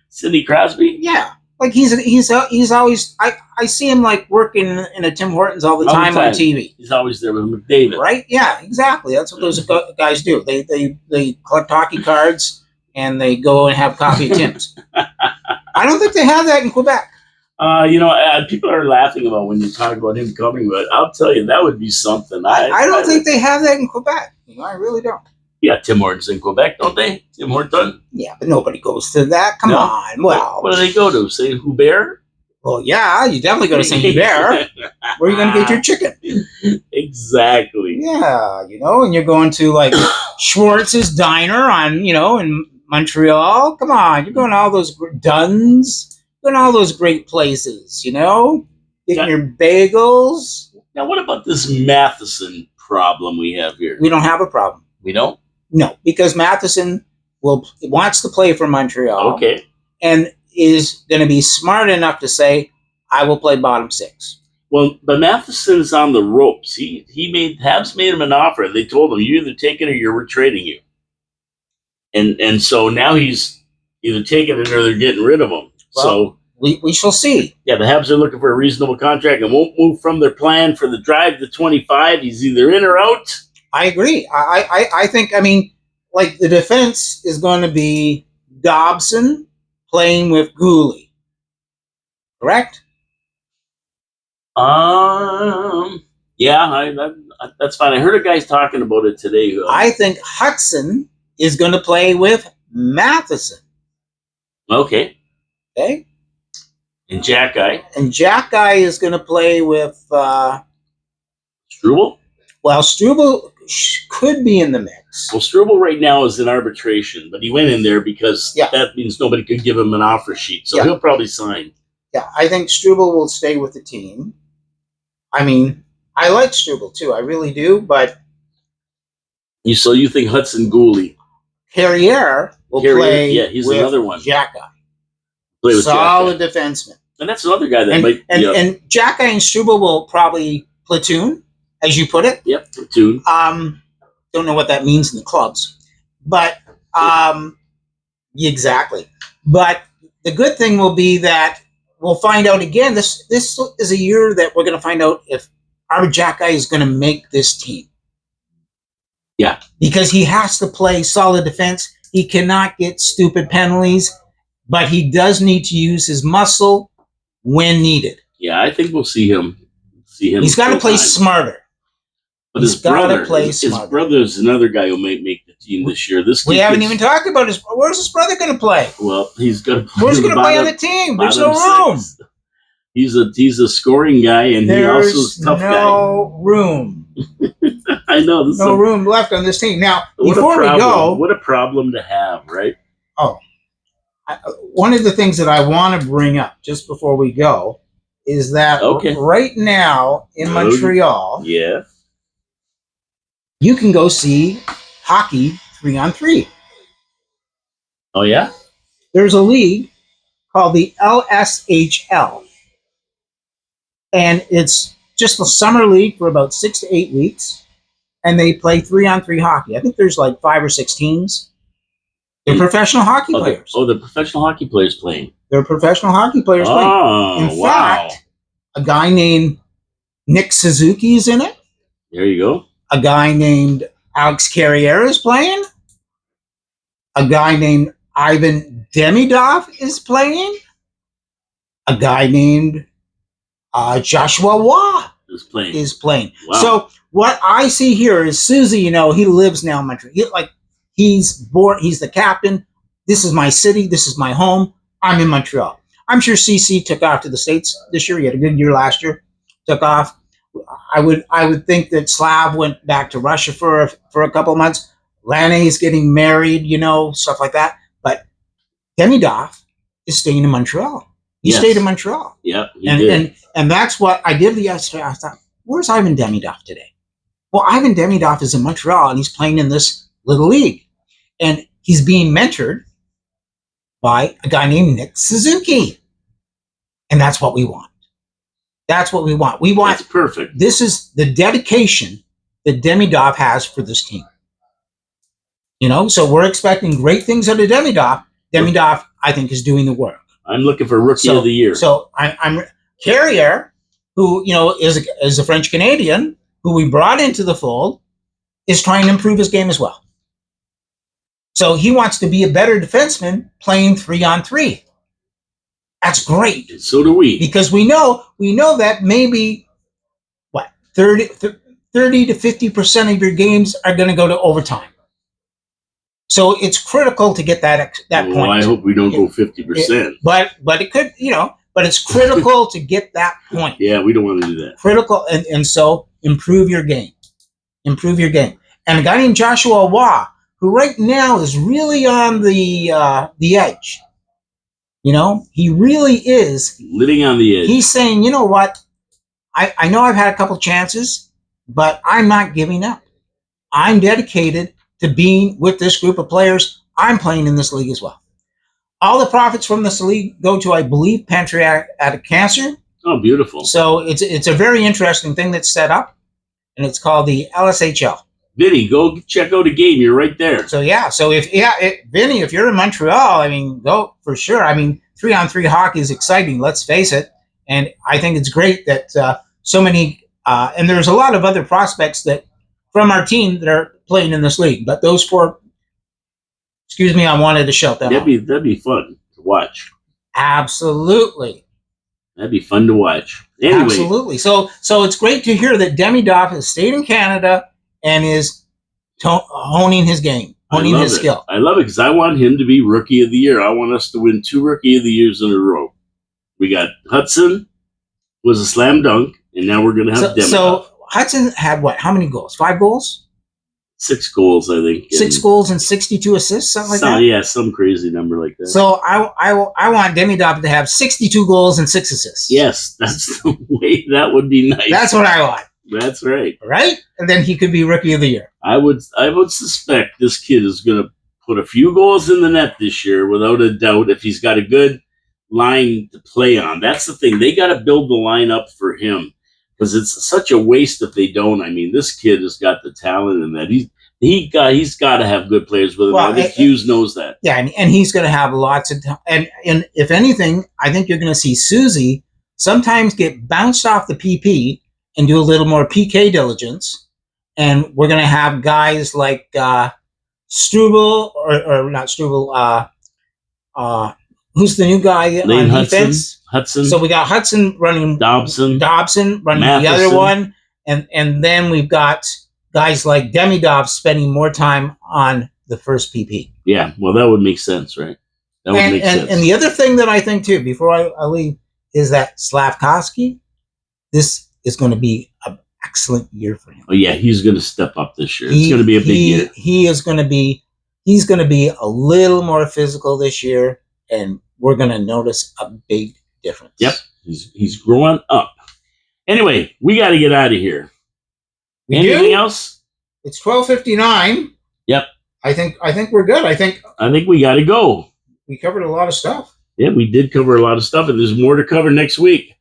Sidney Crosby? Yeah. Like he's always I see him like working in a Tim Hortons all the time on TV. He's always there with McDavid. Right? Yeah, exactly. That's what those guys do. They collect hockey cards and they go and have coffee at Tim's. I don't think they have that in Quebec. People are laughing about when you talk about him coming, but I'll tell you, that would be something. I don't think they have that in Quebec. I really don't. Yeah, Tim Hortons in Quebec, don't they? Tim Hortons? Yeah, but nobody goes to that. Come on. Well, what do they go to? St. Hubert? Well, yeah, you definitely go to St. Hubert. Where are you going to get your chicken? Exactly. Yeah, and you're going to like Schwartz's Diner in Montreal. Come on, you're going to all those Dunn's. Going to all those great places, getting your bagels. Now, what about this Matheson problem we have here? We don't have a problem. We don't? No, because Matheson wants to play for Montreal. Okay. And is going to be smart enough to say, I will play bottom six. Well, but Matheson's on the ropes. Habs made him an offer. They told him, you either take it or we're trading you. And so now he's either taking it or they're getting rid of him. Well, so we shall see. Yeah, the Habs are looking for a reasonable contract and won't move from their plan for the drive to 25. He's either in or out. I agree. I think, like the defense is going to be Dobson playing with Gooley. Correct? Yeah, that's fine. I heard a guy's talking about it today. I think Hudson is going to play with Matheson. Okay. Okay. And Jack Guy. And Jack Guy is going to play with Struble? Well, Struble could be in the mix. Well, Struble right now is in arbitration, but he went in there because that means nobody could give him an offer sheet. So he'll probably sign. Yeah, I think Struble will stay with the team. I like Struble too. I really do, but... So you think Hudson Gooley? Carrier will play he's with another one. Jack Guy. Play with solid defenseman. And that's another guy that might... And Jack Guy and Struble will probably platoon, as you put it. Yep, platoon. Don't know what that means in the clubs. But, exactly. But the good thing will be that we'll find out again. This is a year that we're going to find out if our Jack Guy is going to make this team. Yeah. Because he has to play solid defense. He cannot get stupid penalties, but he does need to use his muscle when needed. Yeah, I think we'll see him. He's got to play smarter. But his brother's another guy who might make the team this year. We haven't even talked about where's his brother going to play? Well, he's going to play. Where's he going to play on the team? There's no room. He's a scoring guy, and he also is a tough guy. No room. I know. No room left on this team. Now, before we go... What a problem to have, right? Oh. One of the things that I want to bring up just before we go is that right now in Montreal... Yeah. You can go see hockey 3-on-3. Oh, yeah? There's a league called the LSHL. And it's just a summer league for about 6 to 8 weeks. And they play 3-on-3 hockey. I think there's like 5 or 6 teams. They're professional hockey players. The professional hockey players playing. They're professional hockey players playing. In fact, a guy named Nick Suzuki is in it. There you go. A guy named Alex Carriere is playing. A guy named Ivan Demidov is playing. A guy named Joshua Waugh is playing. Wow. So what I see here is Susie, he lives now in Montreal. He's born, he's the captain. This is my city. This is my home. I'm in Montreal. I'm sure CC took off to the States this year. He had a good year last year. Took off. I would think that Slav went back to Russia for a couple of months. Lane is getting married, stuff like that. But Demidov is staying in Montreal. He stayed in Montreal. Yeah, he did. And that's what I did yesterday. I thought, where's Ivan Demidov today? Well, Ivan Demidov is in Montreal, and he's playing in this little league. And he's being mentored by a guy named Nick Suzuki. And that's what we want. That's what we want. That's perfect. This is the dedication that Demidov has for this team. So we're expecting great things out of Demidov. Demidov, I think, is doing the work. I'm looking for Rookie of the Year. So I'm Carrier, who is a French Canadian, who we brought into the fold, is trying to improve his game as well. So he wants to be a better defenseman playing 3-on-3. That's great. And so do we. Because we know that maybe 30 to 50% of your games are going to go to overtime. So it's critical to get that point. I hope we don't go 50%. But it could, but it's critical to get that point. Yeah, we don't want to do that. Critical, and so improve your game. Improve your game. And a guy named Joshua Waugh, who right now is really on the edge. He really is. Living on the edge. He's saying, you know what? I know I've had a couple chances, but I'm not giving up. I'm dedicated to being with this group of players. I'm playing in this league as well. All the profits from this league go to, I believe, Pancreatic Cancer. Oh, beautiful. So it's a very interesting thing that's set up, and it's called the LSHL. Vinny, go check out a game. You're right there. So Vinny, if you're in Montreal, go for sure. 3-on-3 hockey is exciting. Let's face it, and I think it's great that so many. And there's a lot of other prospects that from our team that are playing in this league. But those 4, I wanted to shout them out. That'd be fun to watch. Absolutely. That'd be fun to watch. Anyway. Absolutely. So it's great to hear that Demidov has stayed in Canada and is honing his game, honing his skill. I love it because I want him to be Rookie of the Year. I want us to win 2 Rookie of the Years in a row. We got Hudson was a slam dunk, and now we're going to have Demidov. So Hudson had what? How many goals? 5 goals? 6 goals, I think. 6 goals and 62 assists, something like that? Yeah, some crazy number like that. So I want Demidov to have 62 goals and 6 assists. Yes, that's the way. That would be nice. That's what I want. That's right. Right? And then he could be Rookie of the Year. I would suspect this kid is going to put a few goals in the net this year, without a doubt, if he's got a good line to play on. That's the thing. They got to build the line up for him, because it's such a waste if they don't. This kid has got the talent in that. He's got to have good players with him. I think Hughes knows that. Yeah, and he's going to have lots of and if anything, I think you're going to see Susie sometimes get bounced off the PP and do a little more PK diligence. And we're going to have guys like Struble, or not Struble, who's the new guy on defense? Hudson. So we got Hudson running. Dobson running Matheson. The other one. And then we've got guys like Demidov spending more time on the first PP. Yeah, well, that would make sense, right? That would make sense. And the other thing that I think, too, before I leave, is that Slavkovsky, this is going to be an excellent year for him. Oh, yeah, he's going to step up this year. It's going to be a big year. He's going to be a little more physical this year, and we're going to notice a big difference. Yep, he's growing up. Anyway, we got to get out of here. Anything else? It's 12:59. Yep. I think we're good. I think we got to go. We covered a lot of stuff. Yeah, we did cover a lot of stuff, and there's more to cover next week.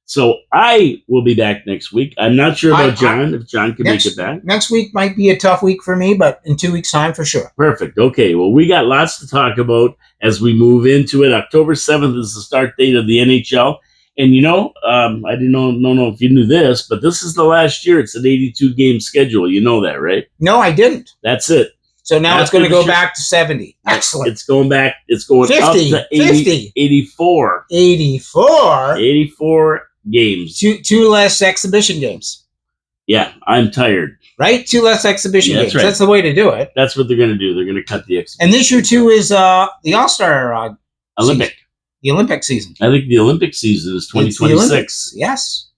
So I will be back next week. I'm not sure about John, if John can make it back. Next week might be a tough week for me, but in 2 weeks' time for sure. Perfect. Okay, well, we got lots to talk about as we move into it. October 7th is the start date of the NHL. And, I didn't know if you knew this, but this is the last year. It's an 82-game schedule. You know that, right? No, I didn't. That's it. So now it's going to go back to 70. Excellent. It's going back. It's going 50, up to 80, 84. 84? 84 games. Two less exhibition games. Yeah, I'm tired. Right? 2 less exhibition games. Right. That's the way to do it. That's what they're going to do. They're going to cut the exhibition. And this year, too, is the All-Star Olympic. Season. The Olympic season. I think the Olympic season is 2026. Yes.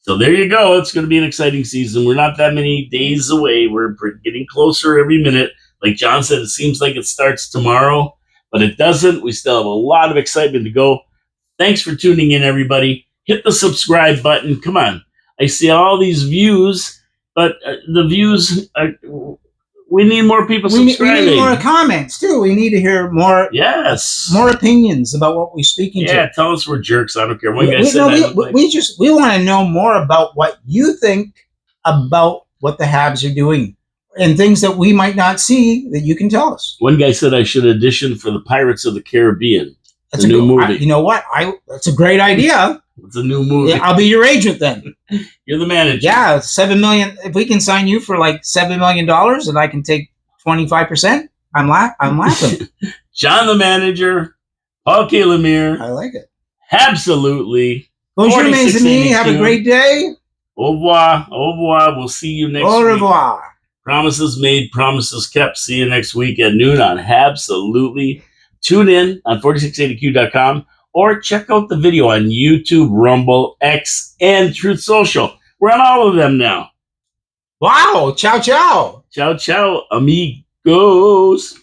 So there you go. It's going to be an exciting season. We're not that many days away. We're getting closer every minute. Like John said, it seems like it starts tomorrow, but it doesn't. We still have a lot of excitement to go. Thanks for tuning in, everybody. Hit the subscribe button. Come on. I see all these views, but the views are... We need more people subscribing. We need more comments, too. We need to hear more more opinions about what we're speaking to. Yeah, tell us we're jerks. I don't care. One guy said we want to know more about what you think about what the Habs are doing and things that we might not see that you can tell us. One guy said I should audition for the Pirates of the Caribbean. That's a new movie. You know what? That's a great idea. It's a new movie. Yeah, I'll be your agent then. You're the manager. Yeah, $7 million. If we can sign you for like $7 million and I can take 25%, I'm laughing. John the manager, Paul Kalemir. I like it. Absolutely. Bonjour, mes amis. Have a great day. Au revoir. Au revoir. We'll see you next week. Au revoir. Promises made, promises kept. See you next week at noon on HABSOLUTELY. Tune in on 4680q.com or check out the video on YouTube, Rumble, X, and Truth Social. We're on all of them now. Wow. Ciao, ciao. Ciao, ciao, amigos.